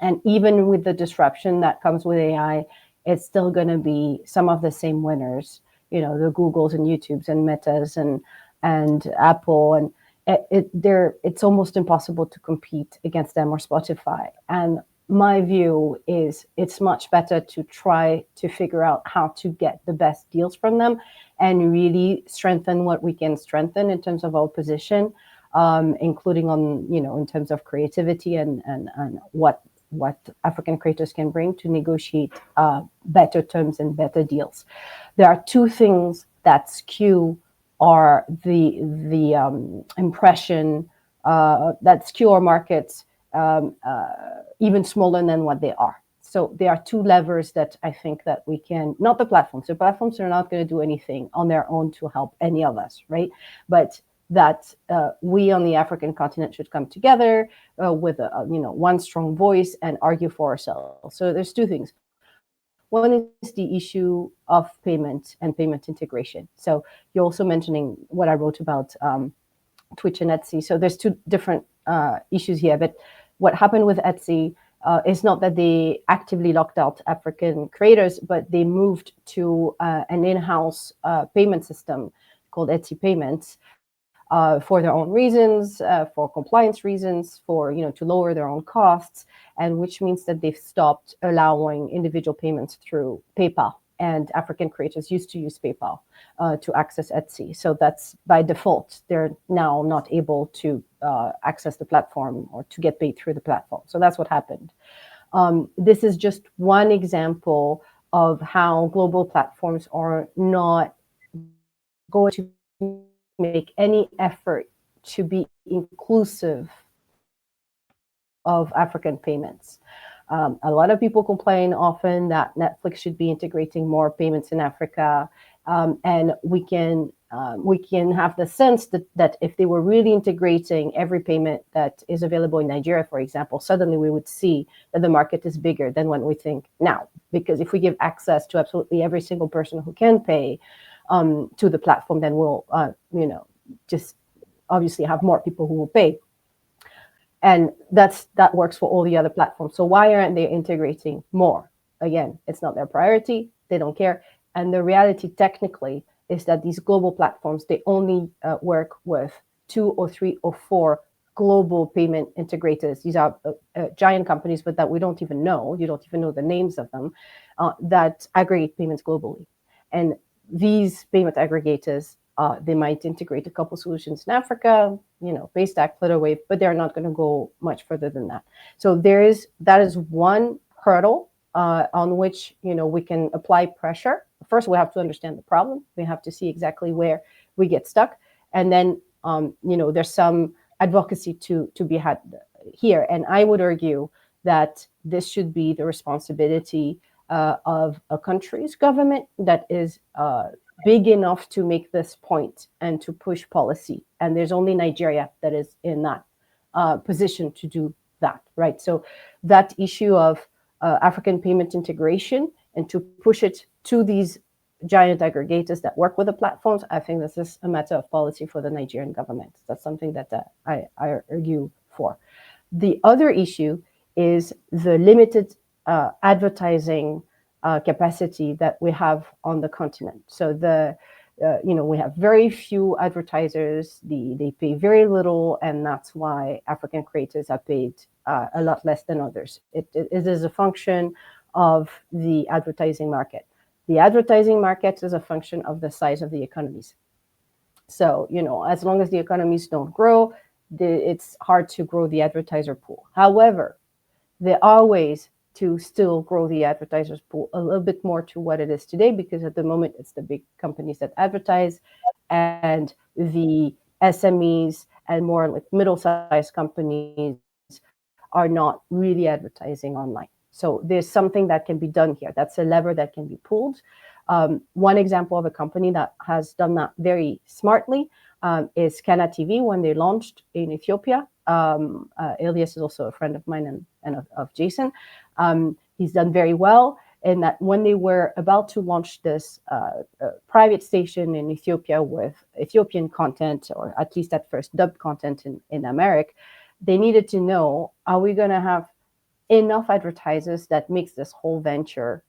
And even with the disruption that comes with AI, it's still going to be some of the same winners, the Googles and YouTubes and Metas and Apple, and it's almost impossible to compete against them or Spotify. And my view is it's much better to try to figure out how to get the best deals from them and really strengthen what we can strengthen in terms of our position, including on, in terms of creativity and what African creators can bring to negotiate better terms and better deals. There are two things that skew the impression that skew our markets even smaller than what they are. So there are two levers that I think that we can, not the platforms. The platforms are not going to do anything on their own to help any of us, right? But that we on the African continent should come together with one strong voice and argue for ourselves. So there's two things. One is the issue of payment and payment integration. So you're also mentioning what I wrote about Twitch and Etsy. So there's two different issues here. But what happened with Etsy is not that they actively locked out African creators, but they moved to an in-house payment system called Etsy Payments for their own reasons, for compliance reasons, for to lower their own costs, and which means that they've stopped allowing individual payments through PayPal. And African creators used to use PayPal to access Etsy. So that's by default. They're now not able to access the platform or to get paid through the platform. So that's what happened. This is just one example of how global platforms are not going to make any effort to be inclusive of African payments. A lot of people complain often that Netflix should be integrating more payments in Africa, and we can have the sense that if they were really integrating every payment that is available in Nigeria, for example, suddenly we would see that the market is bigger than what we think now. Because if we give access to absolutely every single person who can pay to the platform, then we'll just obviously have more people who will pay. And that works for all the other platforms. So why aren't they integrating more? Again, it's not their priority. They don't care. And the reality technically is that these global platforms, they only work with 2 or 3 or 4 global payment integrators. These are giant companies, but that we don't even know. You don't even know the names of them, that aggregate payments globally. And these payment aggregators, they might integrate a couple solutions in Africa, Paystack, Flutterwave, but they're not going to go much further than that. So that is one hurdle on which we can apply pressure. First, we have to understand the problem. We have to see exactly where we get stuck, and then there's some advocacy to be had here. And I would argue that this should be the responsibility of a country's government that is big enough to make this point and to push policy. And there's only Nigeria that is in that position to do that, right? So that issue of African payment integration and to push it to these giant aggregators that work with the platforms, I think this is a matter of policy for the Nigerian government. That's something that I argue for. The other issue is the limited advertising capacity that we have on the continent. So we have very few advertisers. They pay very little, and that's why African creators are paid a lot less than others. It is a function of the advertising market. The advertising market is a function of the size of the economies. So, as long as the economies don't grow, it's hard to grow the advertiser pool. However, there are ways to still grow the advertisers pool a little bit more to what it is today, because at the moment it's the big companies that advertise, and the SMEs and more like middle-sized companies are not really advertising online. So there's something that can be done here. That's a lever that can be pulled. One example of a company that has done that very smartly is Kana TV when they launched in Ethiopia. Elias is also a friend of mine and of Jason. He's done very well in that when they were about to launch this private station in Ethiopia with Ethiopian content, or at least at first dubbed content in Amharic, they needed to know, are we going to have enough advertisers that makes this whole venture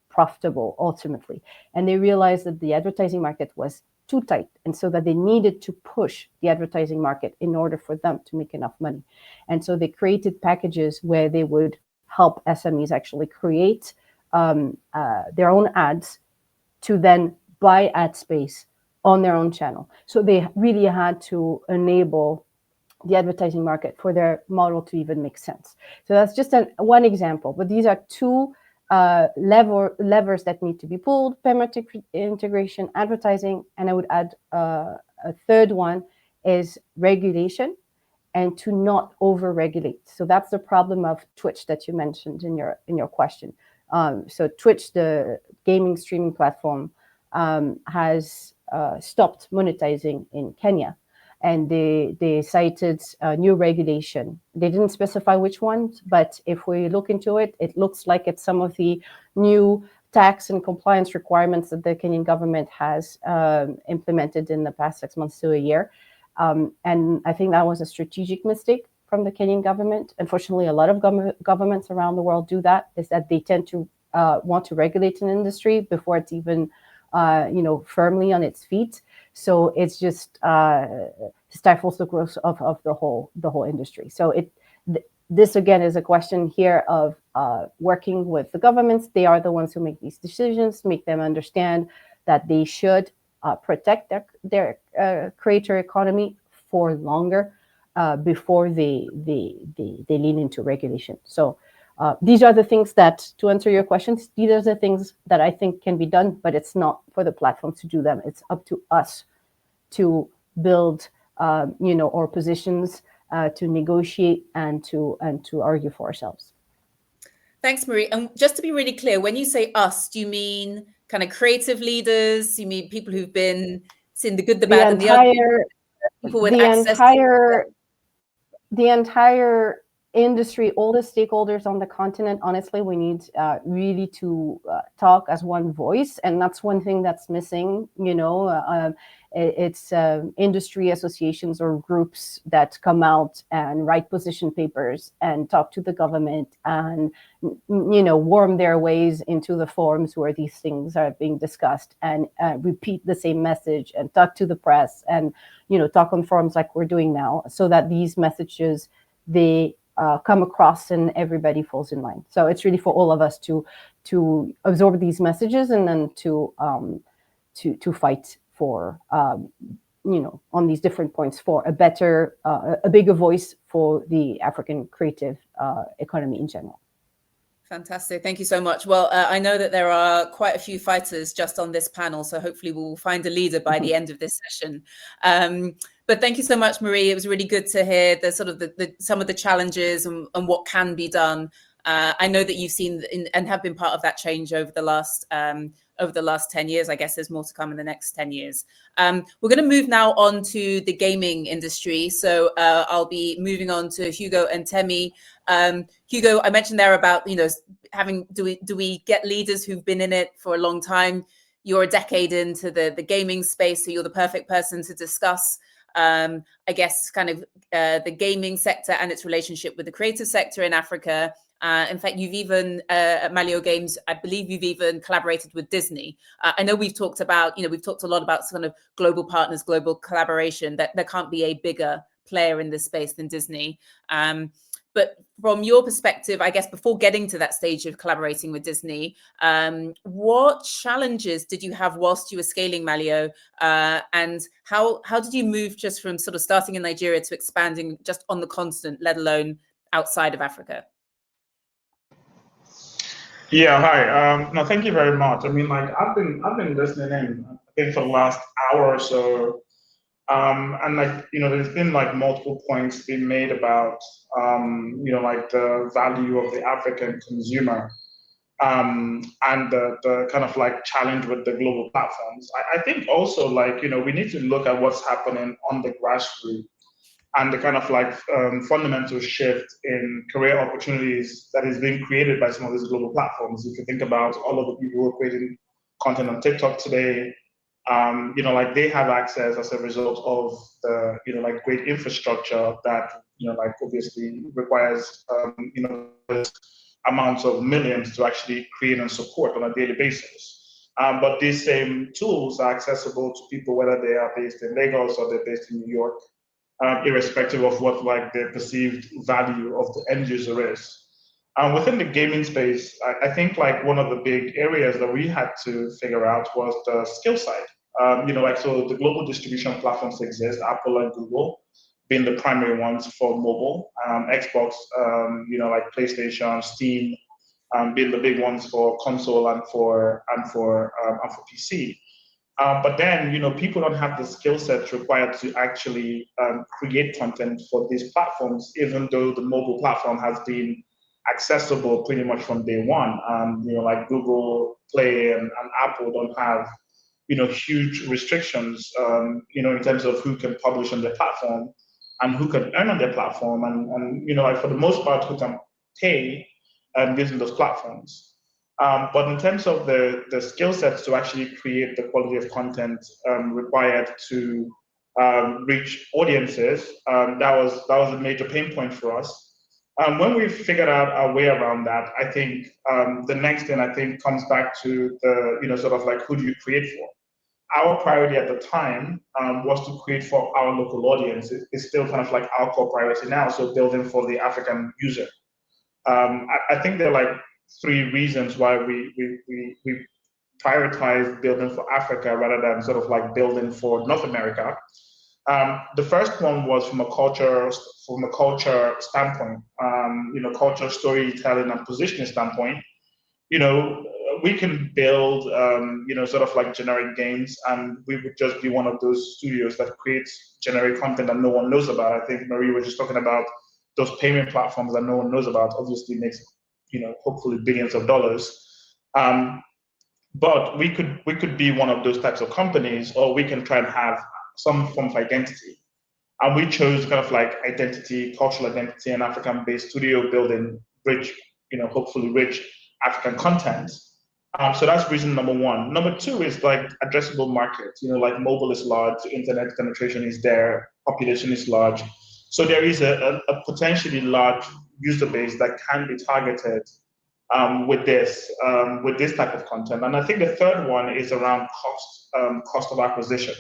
profitable ultimately? And they realized that the advertising market was too tight, and so that they needed to push the advertising market in order for them to make enough money. And so they created packages where they would help SMEs actually create their own ads to then buy ad space on their own channel. So they really had to enable the advertising market for their model to even make sense. So that's just one example, but these are two levers that need to be pulled: payment integration, advertising, and I would add a third one is regulation, and to not over-regulate. So that's the problem of Twitch that you mentioned in your question. So Twitch, the gaming streaming platform, has stopped monetizing in Kenya. And they cited new regulation. They didn't specify which ones, but if we look into it, it looks like it's some of the new tax and compliance requirements that the Kenyan government has implemented in the past 6 months to a year. And I think that was a strategic mistake from the Kenyan government. Unfortunately, a lot of governments around the world do that, is that they tend to want to regulate an industry before it's even firmly on its feet. So it's just stifles the growth of the whole industry. So this again is a question here of working with the governments. They are the ones who make these decisions, make them understand that they should protect their creator economy for longer before they lean into regulation. So these are the things that, to answer your questions, these are the things that I think can be done, but it's not for the platforms to do them. It's up to us to build, our positions to negotiate and to argue for ourselves. Thanks, Marie. And just to be really clear, when you say us, do you mean kind of creative leaders? Do you mean people who've been seen the good, the bad, and the ugly? People with access the entire industry, all the stakeholders on the continent. Honestly, we need really to talk as one voice, and that's one thing that's missing. It's industry associations or groups that come out and write position papers and talk to the government and worm their ways into the forums where these things are being discussed and repeat the same message and talk to the press and talk on forums like we're doing now, so that these messages they come across and everybody falls in line. So it's really for all of us to absorb these messages and then to fight for on these different points for a better, a bigger voice for the African creative economy in general. Fantastic. Thank you so much. Well, I know that there are quite a few fighters just on this panel, so hopefully we'll find a leader by the end of this session. But thank you so much, Marie. It was really good to hear the sort of some of the challenges and what can be done. I know that you've seen and have been part of that change over the last 10 years. I guess there's more to come in the next 10 years. We're going to move now on to the gaming industry. So I'll be moving on to Hugo and Temi. Hugo, I mentioned there about, do we get leaders who've been in it for a long time? You're a decade into the gaming space, so you're the perfect person to discuss, I guess, kind of the gaming sector and its relationship with the creative sector in Africa. In fact, you've even, at Malio Games, I believe you've even collaborated with Disney. I know we've talked a lot about sort of global partners, global collaboration, that there can't be a bigger player in this space than Disney. But from your perspective, I guess, before getting to that stage of collaborating with Disney, what challenges did you have whilst you were scaling Malio? And how did you move just from sort of starting in Nigeria to expanding just on the continent, let alone outside of Africa? Yeah, hi. No, thank you very much. I mean, I've been listening in, I think, for the last hour or so, and there's been multiple points being made about the value of the African consumer, and the kind of challenge with the global platforms. I think also we need to look at what's happening on the grassroots and the kind of fundamental shift in career opportunities that is being created by some of these global platforms. If you think about all of the people who are creating content on TikTok today, they have access as a result of the great infrastructure that obviously requires amounts of millions to actually create and support on a daily basis. But these same tools are accessible to people whether they are based in Lagos or they're based in New York, irrespective of what the perceived value of the end user is. Within the gaming space, I think one of the big areas that we had to figure out was the skill side. So the global distribution platforms exist, Apple and Google being the primary ones for mobile, Xbox, PlayStation, Steam, being the big ones for console and for PC. But then, people don't have the skill sets required to actually create content for these platforms, even though the mobile platform has been accessible pretty much from day one. Google Play and Apple don't have, huge restrictions, in terms of who can publish on their platform and who can earn on their platform, and for the most part, who can pay using those platforms. But in terms of the skill sets to actually create the quality of content required to reach audiences, that was a major pain point for us. When we figured out our way around that, I think the next thing comes back to the who do you create for? Our priority at the time was to create for our local audience. It's still kind of our core priority now. So building for the African user. I think there are three reasons why we prioritize building for Africa rather than building for North America. The first one was from a culture standpoint, culture storytelling and positioning standpoint. we can build, sort of like generic games, and we would just be one of those studios that creates generic content that no one knows about. I think Marie was just talking about those payment platforms that no one knows about. Obviously, makes hopefully billions of dollars. But we could be one of those types of companies, or we can try and have some form of identity. And we chose kind of like identity, cultural identity, and African-based studio building rich, hopefully rich African content. So that's reason number one. Number two is like addressable market. Like mobile is large, internet penetration is there, population is large. So there is a potentially large user base that can be targeted with this type of content. And I think the third one is around cost of acquisition.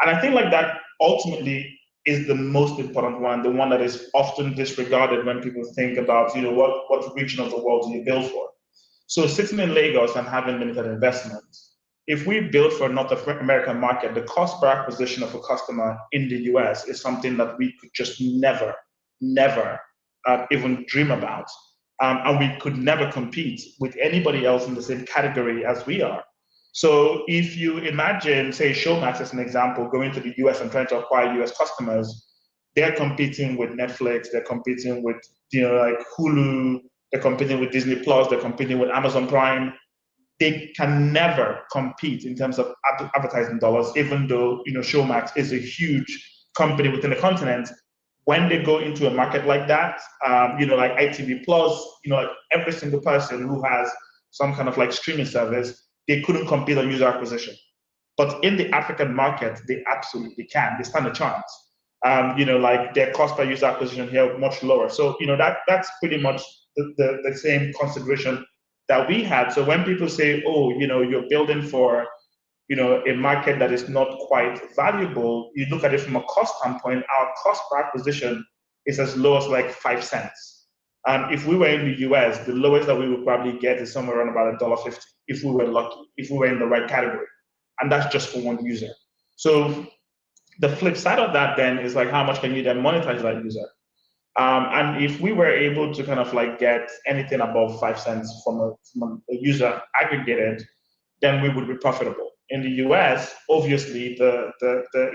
And I think like that ultimately is the most important one, the one that is often disregarded when people think about, what region of the world do you build for? So sitting in Lagos and having limited investment, if we build for a North American market, the cost per acquisition of a customer in the US is something that we could just never even dream about. And we could never compete with anybody else in the same category as we are. So if you imagine, say, Showmax as an example, going to the US and trying to acquire US customers, they're competing with Netflix, they're competing with, like Hulu, they're competing with Disney Plus, they're competing with Amazon Prime. They can never compete in terms of advertising dollars, even though, Showmax is a huge company within the continent. When they go into a market like that, like ITV Plus, like every single person who has some kind of like streaming service, they couldn't compete on user acquisition. But in the African market, they absolutely can. They stand a chance. Like their cost per user acquisition here much lower. So, that's pretty much the same consideration that we had. So when people say, oh, you're building for, a market that is not quite valuable, you look at it from a cost standpoint, our cost per acquisition is as low as like 5 cents. If we were in the US, the lowest that we would probably get is somewhere around about $1.50 if we were lucky, if we were in the right category. And that's just for one user. So the flip side of that then is like, how much can you then monetize that user? And if we were able to kind of like get anything above 5 cents from a user aggregated, then we would be profitable. In the US, obviously, the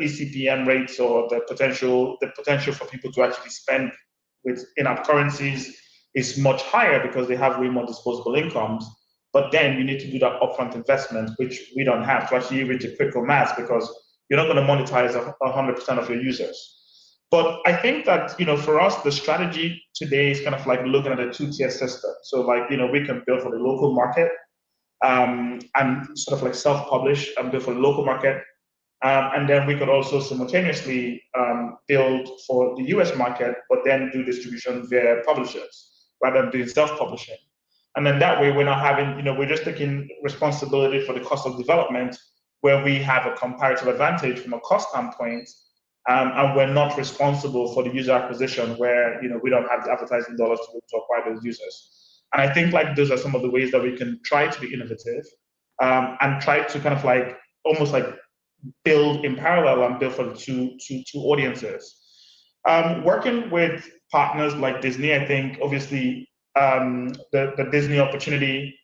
eCPM rates or the potential for people to actually spend with in-app currencies is much higher because they have way more disposable incomes. But then you need to do that upfront investment, which we don't have to actually reach a critical mass, because you're not going to monetize 100% of your users. But I think that, for us, the strategy today is kind of like looking at a two-tier system. So like, we can build for the local market, and sort of like self-publish and build for the local market. And then we could also simultaneously build for the US market, but then do distribution via publishers rather than doing self-publishing. And then that way we're not having, we're just taking responsibility for the cost of development, where we have a comparative advantage from a cost standpoint, and we're not responsible for the user acquisition, where we don't have the advertising dollars to acquire those users. And I think like those are some of the ways that we can try to be innovative, and try to kind of like almost like build in parallel and build for the two audiences. Working with partners like Disney, I think obviously the Disney opportunity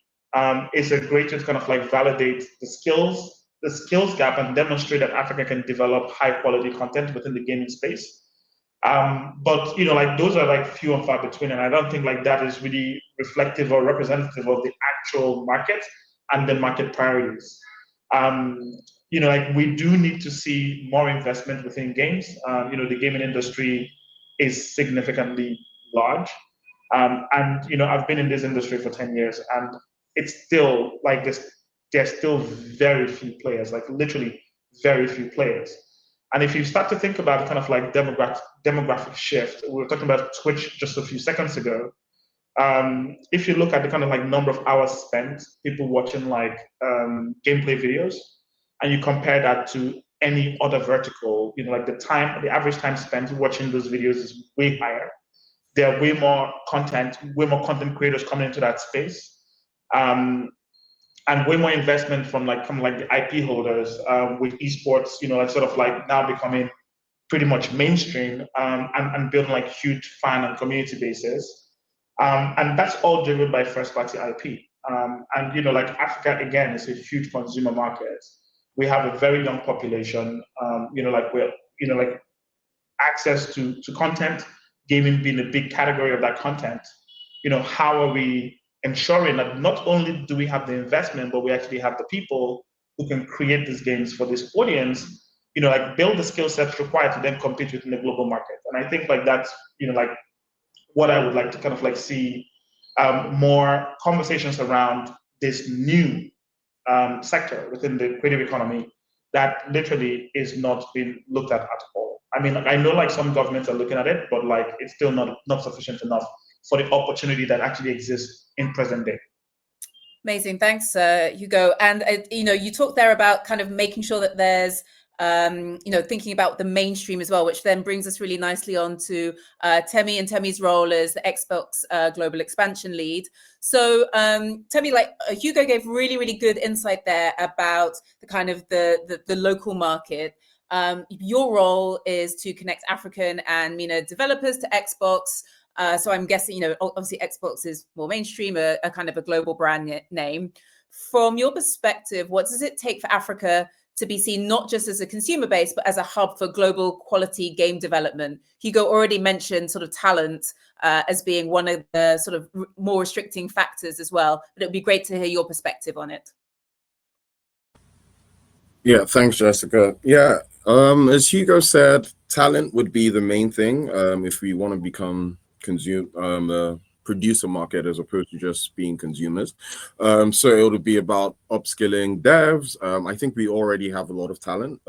is a great way to kind of like validate the skills gap and demonstrate that Africa can develop high quality content within the gaming space. But like those are like few and far between, and I don't think like that is really reflective or representative of the actual market and the market priorities. Like we do need to see more investment within games. The gaming industry is significantly large, and I've been in this industry for 10 years, and it's still like this. There's still very few players, like literally very few players. And if you start to think about kind of like demographic shift, we were talking about Twitch just a few seconds ago. If you look at the kind of like number of hours spent, people watching like gameplay videos, and you compare that to any other vertical, like the average time spent watching those videos is way higher. There are way more content creators coming into that space. And way more investment from like the IP holders, with esports, like sort of like now becoming pretty much mainstream, and building like huge fan and community bases. And that's all driven by first party IP. And like Africa again is a huge consumer market. We have a very young population. Like access to content, gaming being a big category of that content. How are we ensuring that not only do we have the investment, but we actually have the people who can create these games for this audience, like build the skill sets required to then compete within the global market. And I think like that's, like what I would like to kind of like see more conversations around this new sector within the creative economy that literally is not being looked at all. I mean, I know like some governments are looking at it, but like it's still not sufficient enough for the opportunity that actually exists in present day. Amazing, thanks, Hugo. And you talked there about kind of making sure that there's thinking about the mainstream as well, which then brings us really nicely on to Temi and Temi's role as the Xbox Global Expansion Lead. So Temi, like Hugo gave really, really good insight there about the kind of the local market. Your role is to connect African and MENA developers to Xbox. So I'm guessing, obviously Xbox is more mainstream, a kind of a global brand name. From your perspective, what does it take for Africa to be seen not just as a consumer base, but as a hub for global quality game development? Hugo already mentioned sort of talent as being one of the sort of more restricting factors as well, but it would be great to hear your perspective on it. Yeah, thanks, Jessica. Yeah, as Hugo said, talent would be the main thing if we want to become producer market as opposed to just being consumers. So it would be about upskilling devs. I think we already have a lot of talent,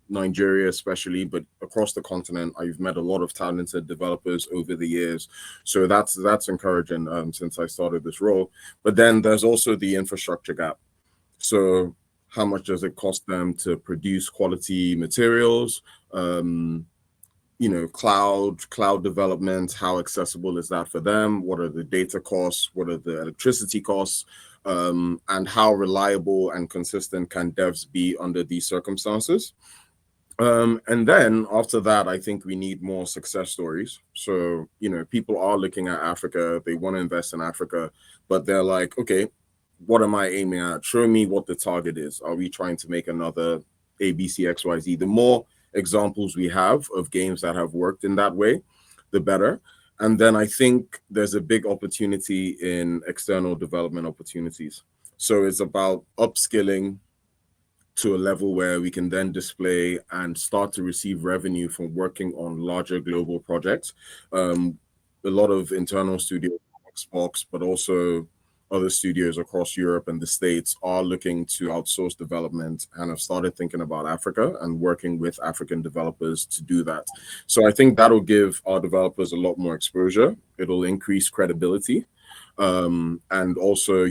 Nigeria especially, but across the continent, I've met a lot of talented developers over the years. So that's encouraging since I started this role. But then there's also the infrastructure gap. So how much does it cost them to produce quality materials? Cloud development, how accessible is that for them? What are the data costs? What are the electricity costs? And how reliable and consistent can devs be under these circumstances? And then after that, I think we need more success stories. So, people are looking at Africa, they want to invest in Africa, but they're like, okay, what am I aiming at? Show me what the target is. Are we trying to make another ABCXYZ? The more examples we have of games that have worked in that way, the better. And then I think there's a big opportunity in external development opportunities. So it's about upskilling to a level where we can then display and start to receive revenue from working on larger global projects. A lot of internal studios, Xbox, but also other studios across Europe and the States are looking to outsource development and have started thinking about Africa and working with African developers to do that. So I think that'll give our developers a lot more exposure. It'll increase credibility. And also,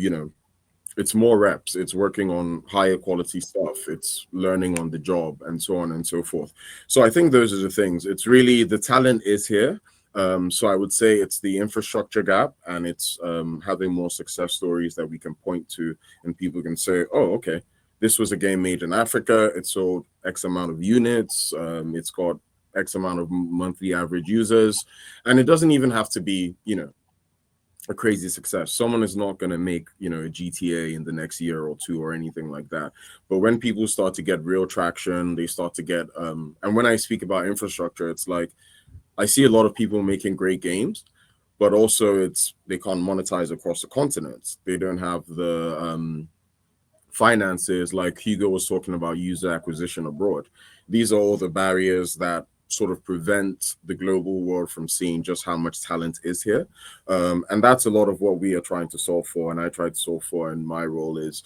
it's more reps. It's working on higher quality stuff. It's learning on the job and so on and so forth. So I think those are the things. It's really the talent is here. So I would say it's the infrastructure gap, and it's having more success stories that we can point to, and people can say, oh, okay, this was a game made in Africa. It sold X amount of units. It's got X amount of monthly average users. And it doesn't even have to be, a crazy success. Someone is not going to make, a GTA in the next year or two or anything like that. But when people start to get real traction, they start to get, and when I speak about infrastructure, it's like, I see a lot of people making great games, but also they can't monetize across the continent. They don't have the finances, like Hugo was talking about, user acquisition abroad. These are all the barriers that sort of prevent the global world from seeing just how much talent is here. And that's a lot of what we are trying to solve for, and I try to solve for in my role is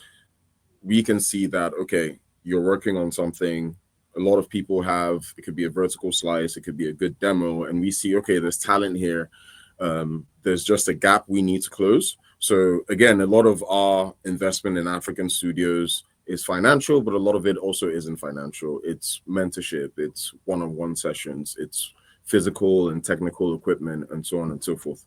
we can see that, okay, you're working on something. A lot of people have, it could be a vertical slice, it could be a good demo, and we see, okay, there's talent here. There's just a gap we need to close. So again, a lot of our investment in African studios is financial, but a lot of it also isn't financial. It's mentorship, it's one-on-one sessions, it's physical and technical equipment, and so on and so forth.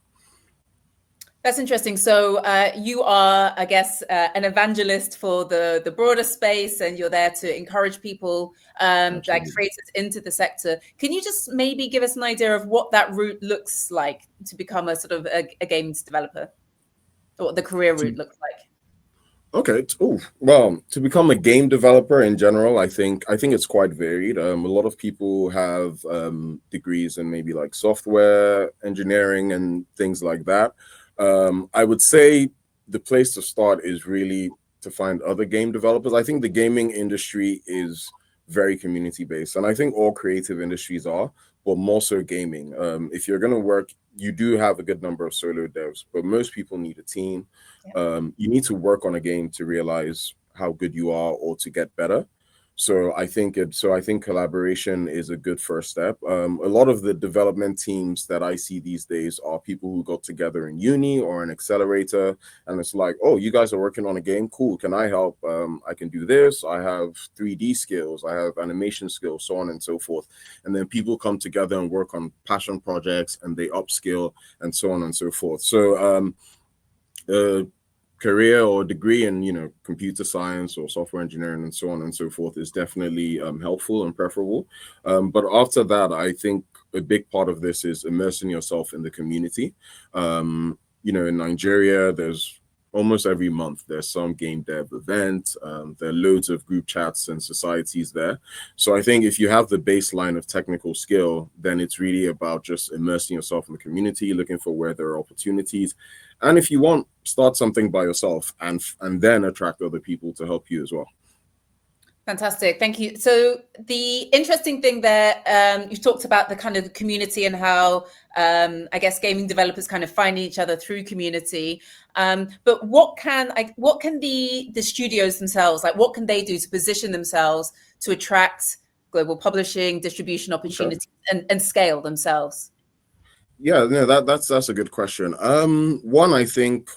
That's interesting. So you are, I guess, an evangelist for the broader space, and you're there to encourage people, like creators, into the sector. Can you just maybe give us an idea of what that route looks like to become a sort of a games developer? or what the career route looks like. Okay. Oh, well, to become a game developer in general, I think it's quite varied. A lot of people have degrees in maybe like software engineering and things like that. I would say the place to start is really to find other game developers. I think the gaming industry is very community based, and I think all creative industries are, but more so gaming. If you're going to work, you do have a good number of solo devs, but most people need a team. You need to work on a game to realize how good you are or to get better. So I think collaboration is a good first step. A lot of the development teams that I see these days are people who got together in uni or an accelerator, and it's like, oh, you guys are working on a game, cool. Can I help? I can do this. I have 3D skills. I have animation skills, so on and so forth. And then people come together and work on passion projects, and they upskill, and so on and so forth. So career or degree in computer science or software engineering and so on and so forth is definitely helpful and preferable, but after that, I think a big part of this is immersing yourself in the community. In Nigeria, there's almost every month there's some game dev event. There are loads of group chats and societies there. So I think if you have the baseline of technical skill, then it's really about just immersing yourself in the community, looking for where there are opportunities. And if you want, start something by yourself and then attract other people to help you as well. Fantastic. Thank you. So the interesting thing there, you've talked about the kind of community and how, I guess, gaming developers kind of find each other through community. But what can the studios themselves, like what can they do to position themselves to attract global publishing, distribution opportunities, and scale themselves? Yeah, no, that's a good question. One, I think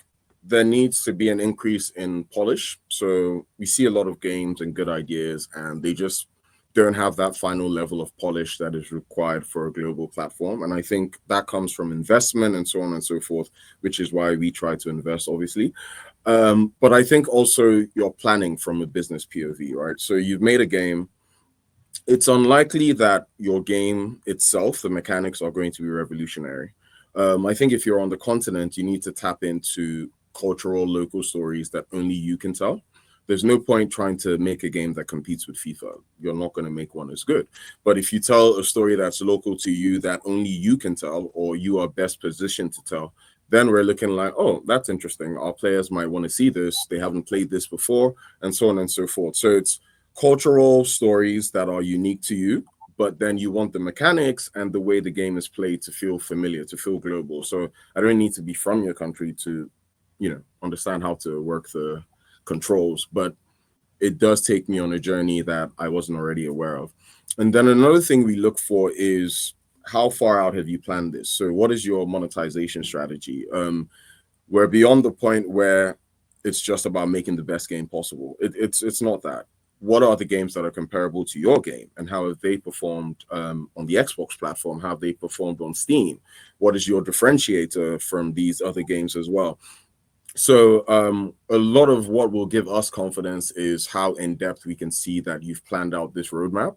there needs to be an increase in polish. So we see a lot of games and good ideas, and they just don't have that final level of polish that is required for a global platform. And I think that comes from investment and so on and so forth, which is why we try to invest, obviously. But I think also you're planning from a business POV, right? So you've made a game. It's unlikely that your game itself, the mechanics are going to be revolutionary. I think if you're on the continent, you need to tap into cultural local stories that only you can tell. There's no point trying to make a game that competes with FIFA. You're not going to make one as good. But if you tell a story that's local to you that only you can tell, or you are best positioned to tell, then we're looking like, oh, that's interesting. Our players might want to see this. They haven't played this before, and so on and so forth. So it's cultural stories that are unique to you, but then you want the mechanics and the way the game is played to feel familiar, to feel global. So I don't need to be from your country to, understand how to work the controls, but it does take me on a journey that I wasn't already aware of. And then another thing we look for is how far out have you planned this? So what is your monetization strategy? We're beyond the point where it's just about making the best game possible. It's not that. What are the games that are comparable to your game, and how have they performed on the Xbox platform? How have they performed on Steam? What is your differentiator from these other games as well? So a lot of what will give us confidence is how in depth we can see that you've planned out this roadmap.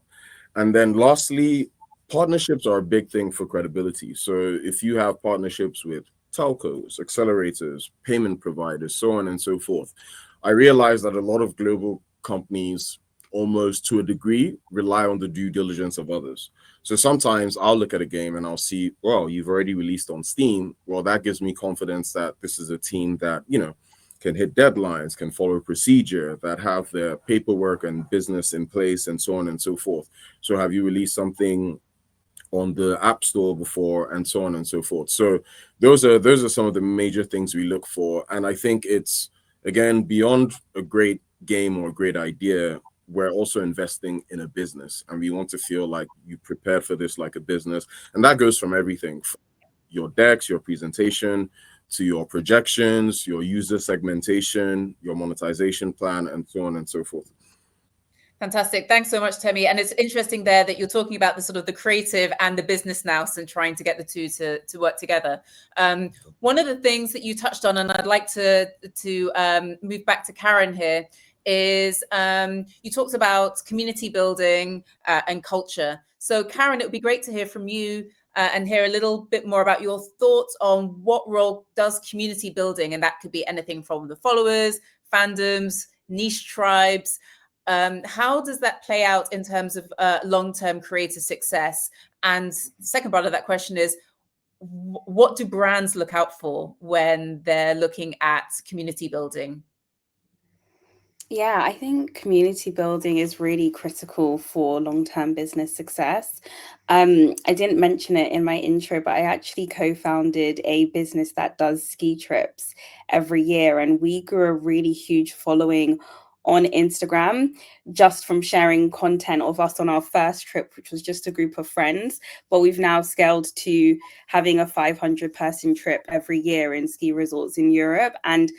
And then lastly, partnerships are a big thing for credibility. So if you have partnerships with telcos, accelerators, payment providers, so on and so forth, I realize that a lot of global companies, almost to a degree, rely on the due diligence of others. So sometimes I'll look at a game and I'll see, well, you've already released on Steam. Well, that gives me confidence that this is a team that, can hit deadlines, can follow procedure, that have their paperwork and business in place, and so on and so forth. So have you released something on the App Store before, and so on and so forth? So those are some of the major things we look for. And I think it's, again, beyond a great game or a great idea, we're also investing in a business, and we want to feel like you prepared for this like a business. And that goes from everything from your decks, your presentation, to your projections, your user segmentation, your monetization plan, and so on and so forth. Fantastic. Thanks so much, Temi. And it's interesting there that you're talking about the sort of the creative and the business now, and trying to get the two to work together. One of the things that you touched on, and I'd like to move back to Karen here, is you talked about community building and culture. So Karen, it would be great to hear from you. and hear a little bit more about your thoughts on what role does community building, and that could be anything from the followers, fandoms, niche tribes. How does that play out in terms of long-term creator success? And the second part of that question is, what do brands look out for when they're looking at community building? Yeah, I think community building is really critical for long-term business success. I didn't mention it in my intro, but I actually co-founded a business that does ski trips every year, and we grew a really huge following on Instagram just from sharing content of us on our first trip, which was just a group of friends. But we've now scaled to having a 500-person trip every year in ski resorts in Europe. And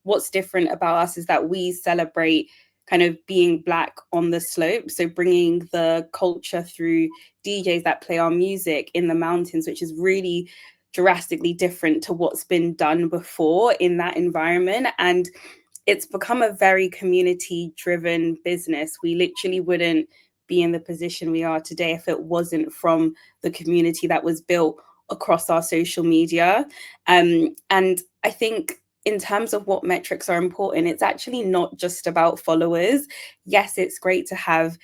what's different about us is that we celebrate kind of being Black on the slope. So bringing the culture through DJs that play our music in the mountains, which is really drastically different to what's been done before in that environment. And it's become a very community driven business. We literally wouldn't be in the position we are today if it wasn't from the community that was built across our social media. And I think in terms of what metrics are important, it's actually not just about followers. Yes, it's great to have,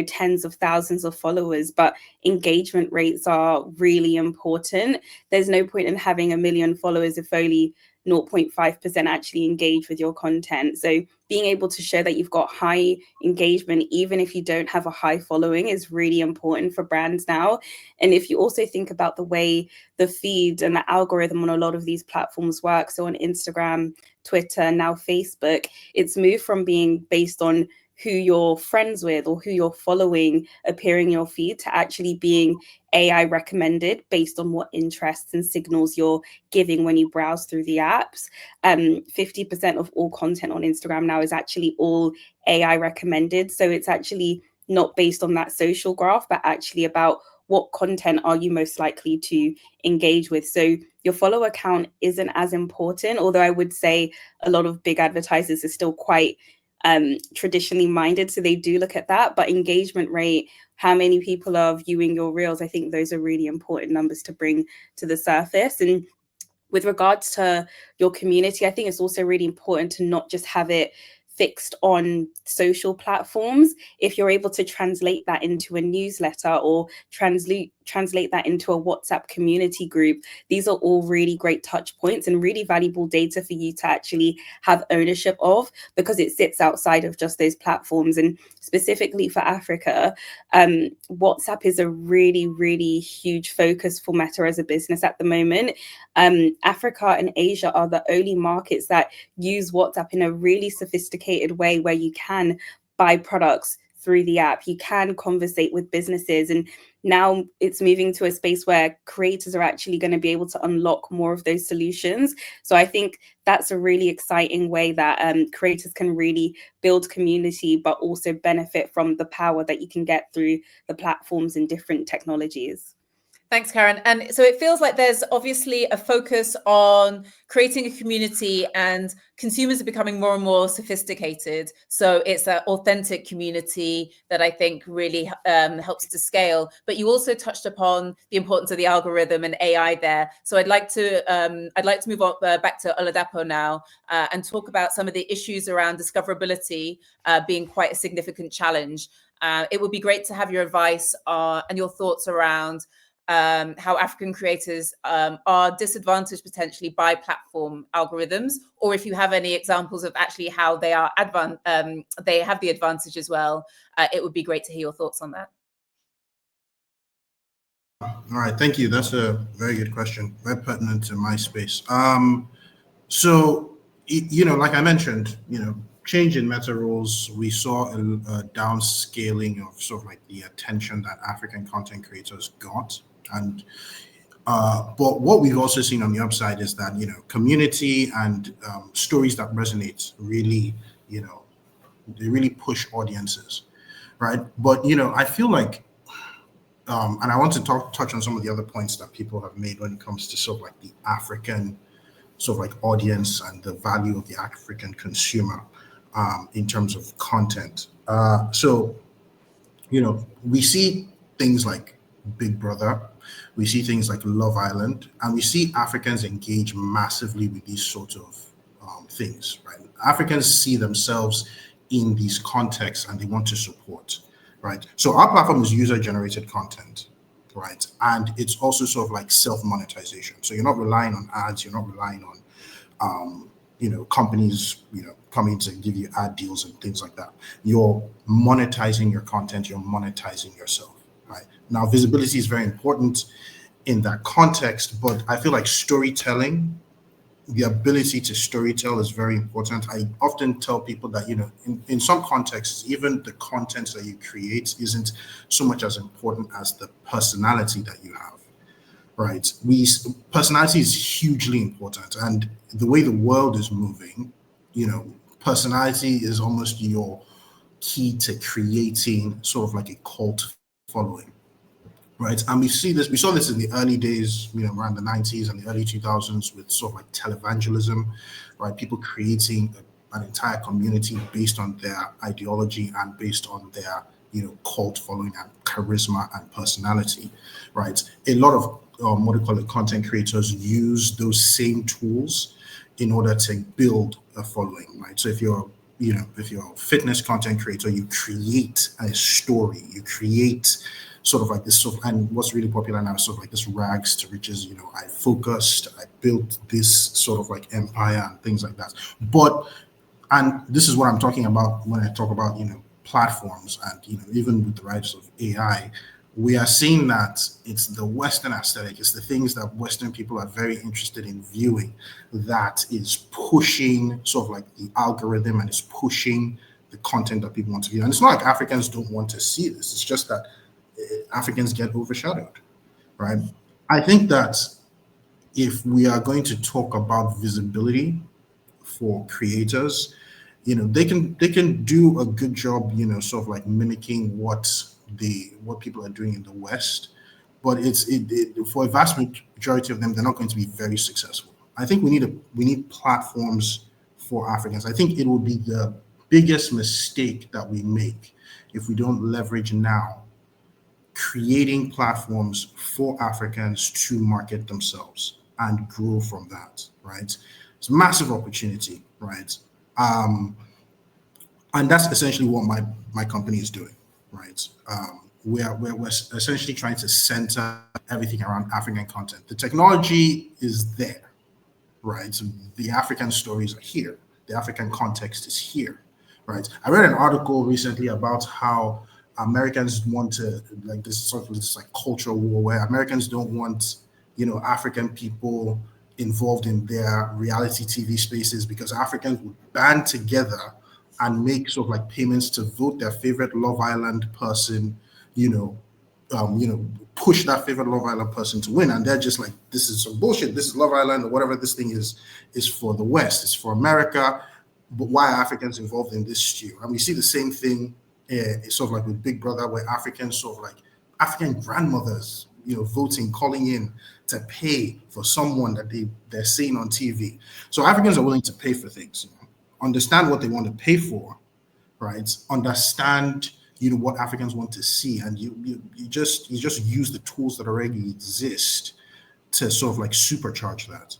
tens of thousands of followers, but engagement rates are really important. There's no point in having 1 million followers if only 0.5% actually engage with your content. So being able to show that you've got high engagement, even if you don't have a high following, is really important for brands now. And if you also think about the way the feed and the algorithm on a lot of these platforms work, so on Instagram, Twitter, now Facebook, it's moved from being based on who you're friends with or who you're following appearing in your feed to actually being AI recommended based on what interests and signals you're giving when you browse through the apps. 50% of all content on Instagram now is actually all AI recommended. So it's actually not based on that social graph, but actually about what content are you most likely to engage with. So your follower count isn't as important, although I would say a lot of big advertisers are still quite traditionally minded, so they do look at that. But engagement rate, how many people are viewing your reels, I think those are really important numbers to bring to the surface. And with regards to your community, I think it's also really important to not just have it fixed on social platforms. If you're able to translate that into a newsletter or translate that into a WhatsApp community group, these are all really great touch points and really valuable data for you to actually have ownership of, because it sits outside of just those platforms. And specifically for Africa, WhatsApp is a really, really huge focus for Meta as a business at the moment. Africa and Asia are the only markets that use WhatsApp in a really sophisticated way, where you can buy products through the app, you can conversate with businesses, and now it's moving to a space where creators are actually going to be able to unlock more of those solutions. So I think that's a really exciting way that creators can really build community, but also benefit from the power that you can get through the platforms and different technologies. Thanks, Karen. And so it feels like there's obviously a focus on creating a community, and consumers are becoming more and more sophisticated. So it's an authentic community that I think really helps to scale. But you also touched upon the importance of the algorithm and AI there. So I'd like to move on back to Oladapo now and talk about some of the issues around discoverability being quite a significant challenge. It would be great to have your advice and your thoughts around how African creators are disadvantaged potentially by platform algorithms, or if you have any examples of actually how they are they have the advantage as well. It would be great to hear your thoughts on that. All right, thank you. That's a very good question, very pertinent to my space. So, like I mentioned, change in meta rules, we saw a downscaling of sort of like the attention that African content creators got. And but what we've also seen on the upside is that community and stories that resonate really they really push audiences, right? But I feel like and I want to touch on some of the other points that people have made when it comes to sort of like the African sort of like audience and the value of the African consumer in terms of content. So we see things like Big Brother, we see things like Love Island, and we see Africans engage massively with these sorts of things, right? Africans see themselves in these contexts and they want to support, right? So our platform is user-generated content, right? And it's also sort of like self-monetization. So you're not relying on ads, you're not relying on companies, coming to give you ad deals and things like that. You're monetizing your content, you're monetizing yourself, right? Now, visibility is very important in that context, but I feel like storytelling, the ability to storytell is very important. I often tell people that, in some contexts, even the content that you create isn't so much as important as the personality that you have, right? Personality is hugely important. And the way the world is moving, personality is almost your key to creating sort of like a cult following. Right. And we saw this in the early days, around the 90s and the early 2000s with sort of like televangelism, right? People creating an entire community based on their ideology and based on their, cult following and charisma and personality, right? A lot of content creators use those same tools in order to build a following, right? So if you're a fitness content creator, you create a story, you create sort of like this and what's really popular now is sort of like this rags to riches, I focused, I built this sort of like empire and things like that. And this is what I'm talking about when I talk about, platforms and, even with the rise of AI, we are seeing that it's the Western aesthetic, it's the things that Western people are very interested in viewing that is pushing sort of like the algorithm and is pushing the content that people want to view. And it's not like Africans don't want to see this, it's just that Africans get overshadowed, right? I think that if we are going to talk about visibility for creators, they can do a good job, sort of like mimicking what people are doing in the West, but for a vast majority of them, they're not going to be very successful. I think we need platforms for Africans. I think it will be the biggest mistake that we make if we don't leverage now creating platforms for Africans to market themselves and grow from that, right? It's a massive opportunity, right? And that's essentially what my company is doing, right? We're essentially trying to center everything around African content. The technology is there, right? So the African stories are here. The African context is here, right? I read an article recently about how Americans want to like this sort of this like cultural war where Americans don't want African people involved in their reality TV spaces because Africans would band together and make sort of like payments to vote their favorite Love Island person, push that favorite Love Island person to win, and they're just like, this is some bullshit. This is Love Island or whatever this thing is for the West. It's for America. But why are Africans involved in this stew? And we see the same thing. It's sort of like with Big Brother, where African grandmothers, voting, calling in to pay for someone that they're seeing on TV. So Africans are willing to pay for things, understand what they want to pay for, right? Understand, what Africans want to see, and you just use the tools that already exist to sort of like supercharge that.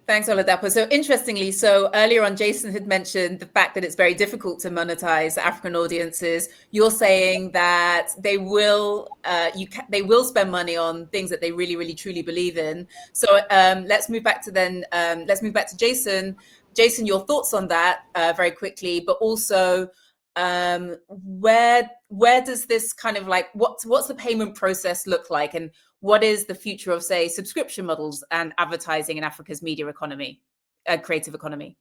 Thanks, Oladapo. So interestingly, earlier on, Jason had mentioned the fact that it's very difficult to monetize African audiences. You're saying that they will spend money on things that they really, really, truly believe in. So let's move back to Jason. Jason, your thoughts on that very quickly, but also where does this kind of like what's the payment process look like, and what is the future of, say, subscription models and advertising in Africa's media economy, creative economy?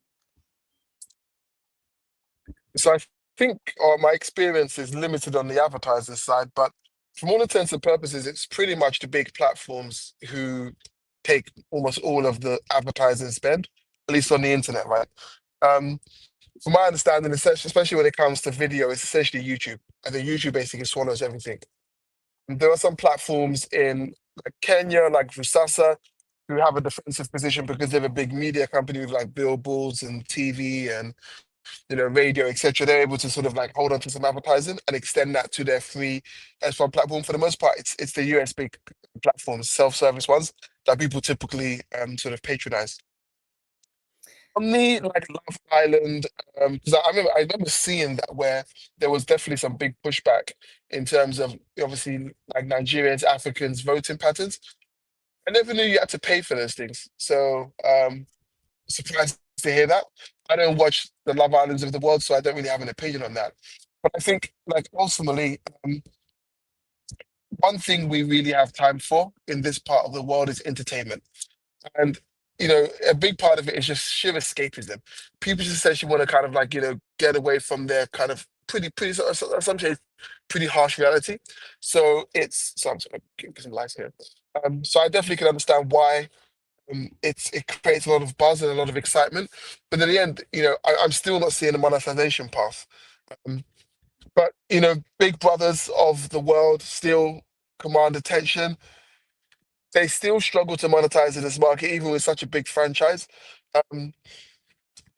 So I think my experience is limited on the advertising side, but from all intents and purposes, it's pretty much the big platforms who take almost all of the advertising spend, at least on the internet, right? From my understanding, especially when it comes to video, it's essentially YouTube. I think YouTube basically swallows everything. There are some platforms in like Kenya, like Rusasa, who have a defensive position because they're a big media company with like billboards and TV and radio, etc., they're able to sort of like hold on to some advertising and extend that to their free SVOD platform. For the most part, it's the USB platforms, self-service ones that people typically sort of patronize. On the like Love Island, because I remember seeing that where there was definitely some big pushback in terms of obviously like Nigerians, Africans voting patterns. I never knew you had to pay for those things. So surprised to hear that. I don't watch the Love Islands of the world, so I don't really have an opinion on that. But I think like ultimately, one thing we really have time for in this part of the world is entertainment. And a big part of it is just sheer escapism. People just essentially want to kind of like, get away from their kind of pretty some shades, pretty harsh reality. So I'm sorry, get some lights here. So I definitely can understand why it creates a lot of buzz and a lot of excitement. But in the end, I'm still not seeing a monetization path. Um, but big brothers of the world still command attention. They still struggle to monetize in this market, even with such a big franchise. Um,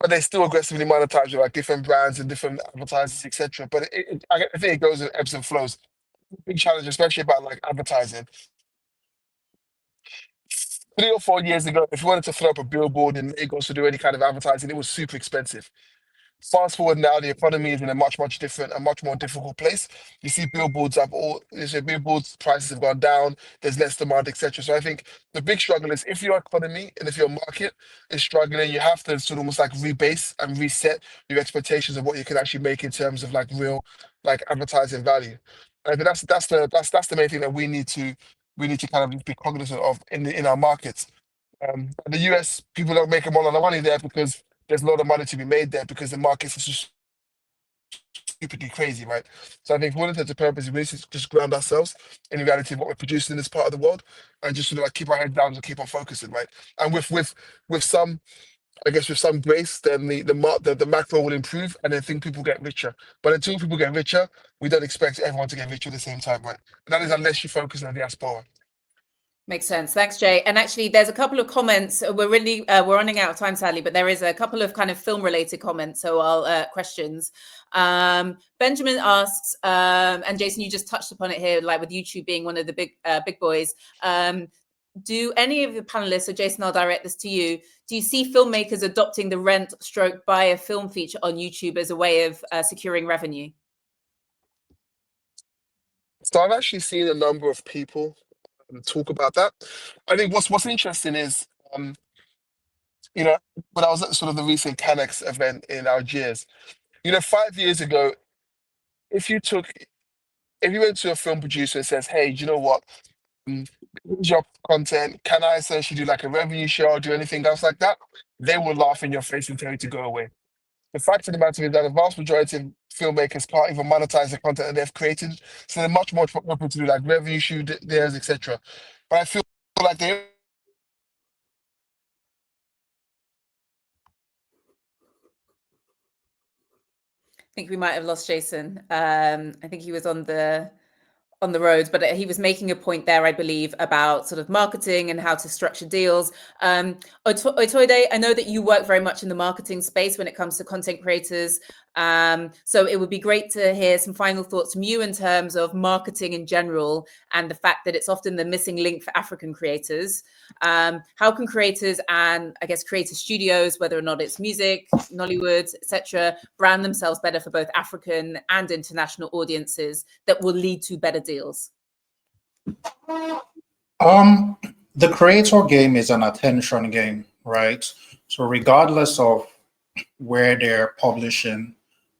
but they still aggressively monetize with like different brands and different advertisers, etc. But I think it goes in ebbs and flows. Big challenge, especially about like advertising. 3 or 4 years ago, if you wanted to throw up a billboard in Lagos to do any kind of advertising, it was super expensive. Fast forward now, the economy is in a much different, a much more difficult place. You see billboards prices have gone down. There's less demand, etc. So I think the big struggle is if your economy and if your market is struggling, you have to sort of almost like rebase and reset your expectations of what you can actually make in terms of like real like advertising value. And I think that's the main thing that we need to kind of be cognizant of in our markets. In the US, people don't make a lot of money there because there's a lot of money to be made there because the markets are just stupidly crazy, right? So I think for all intents and purposes, we need to just ground ourselves in the reality of what we're producing in this part of the world and just sort of like keep our head down and keep on focusing, right? And with some, I guess, with some grace, then the macro will improve and then think people get richer. But until people get richer, we don't expect everyone to get richer at the same time, right? And that is unless you focus on the diaspora. Makes sense. Thanks, Jay. And actually, there's a couple of comments. We're running out of time, sadly, but there is a couple of kind of film-related comments. So I'll questions. Benjamin asks, and Jason, you just touched upon it here, like with YouTube being one of the big boys. Do any of the panelists, so Jason, I'll direct this to you. Do you see filmmakers adopting the buy a film feature on YouTube as a way of securing revenue? So I've actually seen a number of people talk about that. I think what's interesting is, when I was at sort of the recent Canex event in Algiers, 5 years ago, if you went to a film producer and says, "Hey, do you know what? Here's your content. Can I essentially do like a revenue share or do anything else like that?" They will laugh in your face and tell you to go away. The fact of the matter is that the vast majority of filmmakers can't even monetize the content that they've created, so they're much more open to do like revenue share deals, etc. But I feel like they I think we might have lost Jason. I think he was on the road, but he was making a point there, I believe, about sort of marketing and how to structure deals. Otoide, I know that you work very much in the marketing space when it comes to content creators. So it would be great to hear some final thoughts from you in terms of marketing in general and the fact that it's often the missing link for African creators. How can creators and I guess creator studios, whether or not it's music, Nollywood, etc., brand themselves better for both African and international audiences that will lead to better deals? The creator game is an attention game, right? So regardless of where they're publishing,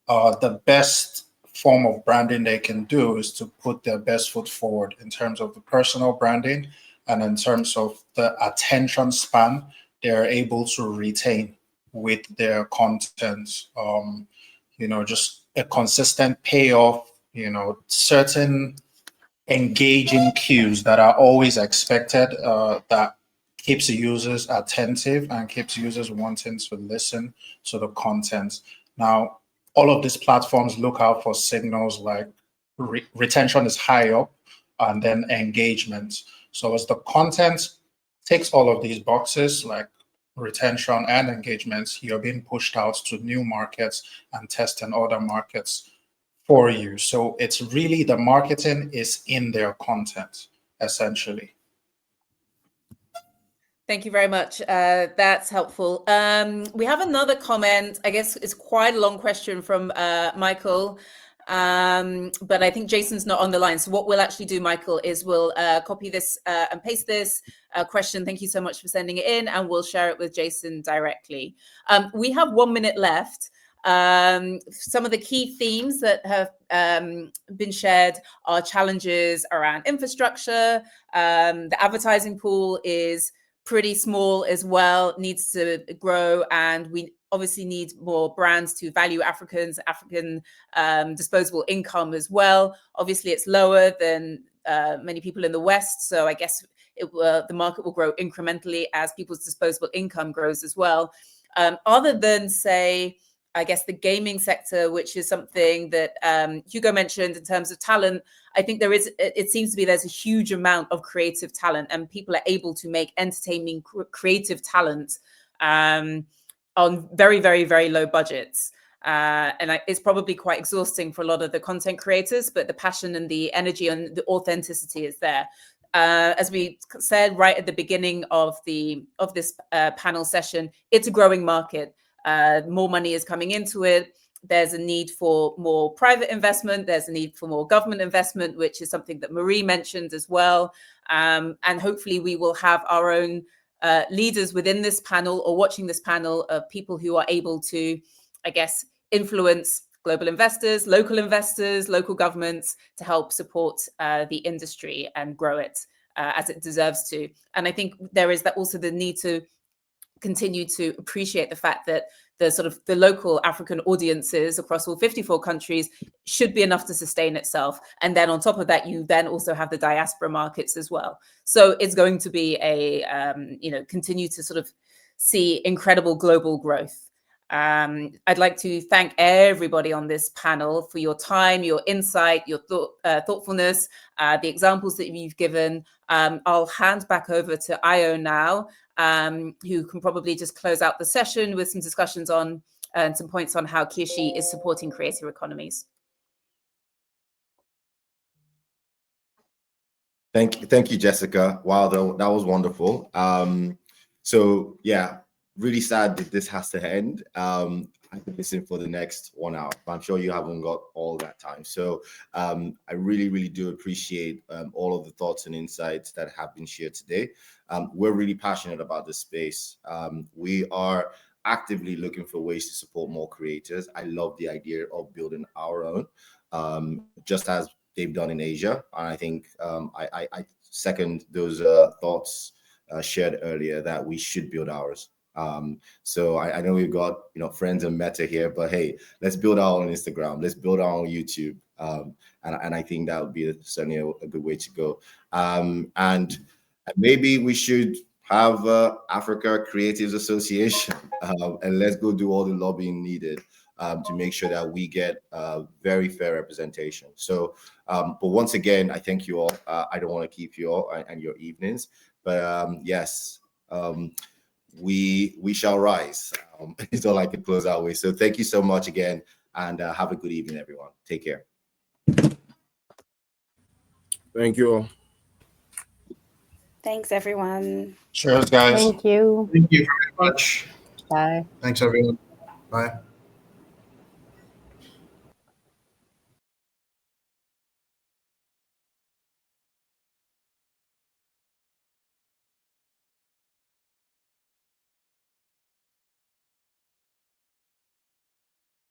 the best form of branding they can do is to put their best foot forward in terms of the personal branding and in terms of the attention span they're able to retain with their content. Just a consistent payoff, certain engaging cues that are always expected, that keeps the users attentive and keeps users wanting to listen to the content. Now, all of these platforms look out for signals like retention is high up and then engagement. So as the content ticks all of these boxes, like retention and engagement, you're being pushed out to new markets and testing other markets for you. So it's really the marketing is in their content, essentially. Thank you very much. That's helpful. We have another comment. I guess it's quite a long question from Michael, but I think Jason's not on the line. So what we'll actually do, Michael, is we'll copy this and paste this question. Thank you so much for sending it in, and we'll share it with Jason directly. We have 1 minute left. Some of the key themes that have been shared are challenges around infrastructure. The advertising pool is pretty small as well, needs to grow, and we obviously need more brands to value African disposable income as well. Obviously, it's lower than many people in the West, so I guess the market will grow incrementally as people's disposable income grows as well. Other than, say, I guess the gaming sector, which is something that Hugo mentioned in terms of talent, I think it seems to be there's a huge amount of creative talent, and people are able to make entertaining creative talent on very, very, very low budgets. And it's probably quite exhausting for a lot of the content creators, but the passion and the energy and the authenticity is there. As we said right at the beginning of this panel session, it's a growing market. More money is coming into it. There's a need for more private investment. There's a need for more government investment, which is something that Marie mentioned as well. And hopefully we will have our own leaders within this panel or watching this panel of people who are able to, I guess, influence global investors, local governments to help support the industry and grow it as it deserves to. And I think there is also the need to continue to appreciate the fact that the local African audiences across all 54 countries should be enough to sustain itself. And then on top of that, you then also have the diaspora markets as well. So it's going to be continue to sort of see incredible global growth. I'd like to thank everybody on this panel for your time, your insight, your thoughtfulness, the examples that you've given. I'll hand back over to Ayo now, who can probably just close out the session with some discussions on and some points on how Kyshi is supporting creative economies. Thank you, Jessica. Wow, that was wonderful. So yeah, really sad that this has to end. I could listen for the next 1 hour, but I'm sure you haven't got all that time. So I really, really do appreciate all of the thoughts and insights that have been shared today. We're really passionate about this space. We are actively looking for ways to support more creators. I love the idea of building our own, just as they've done in Asia. And I think I second those thoughts shared earlier that we should build ours. So I know we've got friends in Meta here, but hey, let's build our own Instagram. Let's build our own YouTube. And I think that would be certainly a good way to go. And maybe we should have Africa Creatives Association, and let's go do all the lobbying needed to make sure that we get very fair representation. So, but once again, I thank you all. I don't want to keep you all and your evenings, but yes, we shall rise. It's all I can close out with. So thank you so much again, and have a good evening, everyone. Take care. Thank you all. Thanks, everyone. Cheers, guys. Thank you. Thank you very much. Bye. Thanks, everyone. Bye.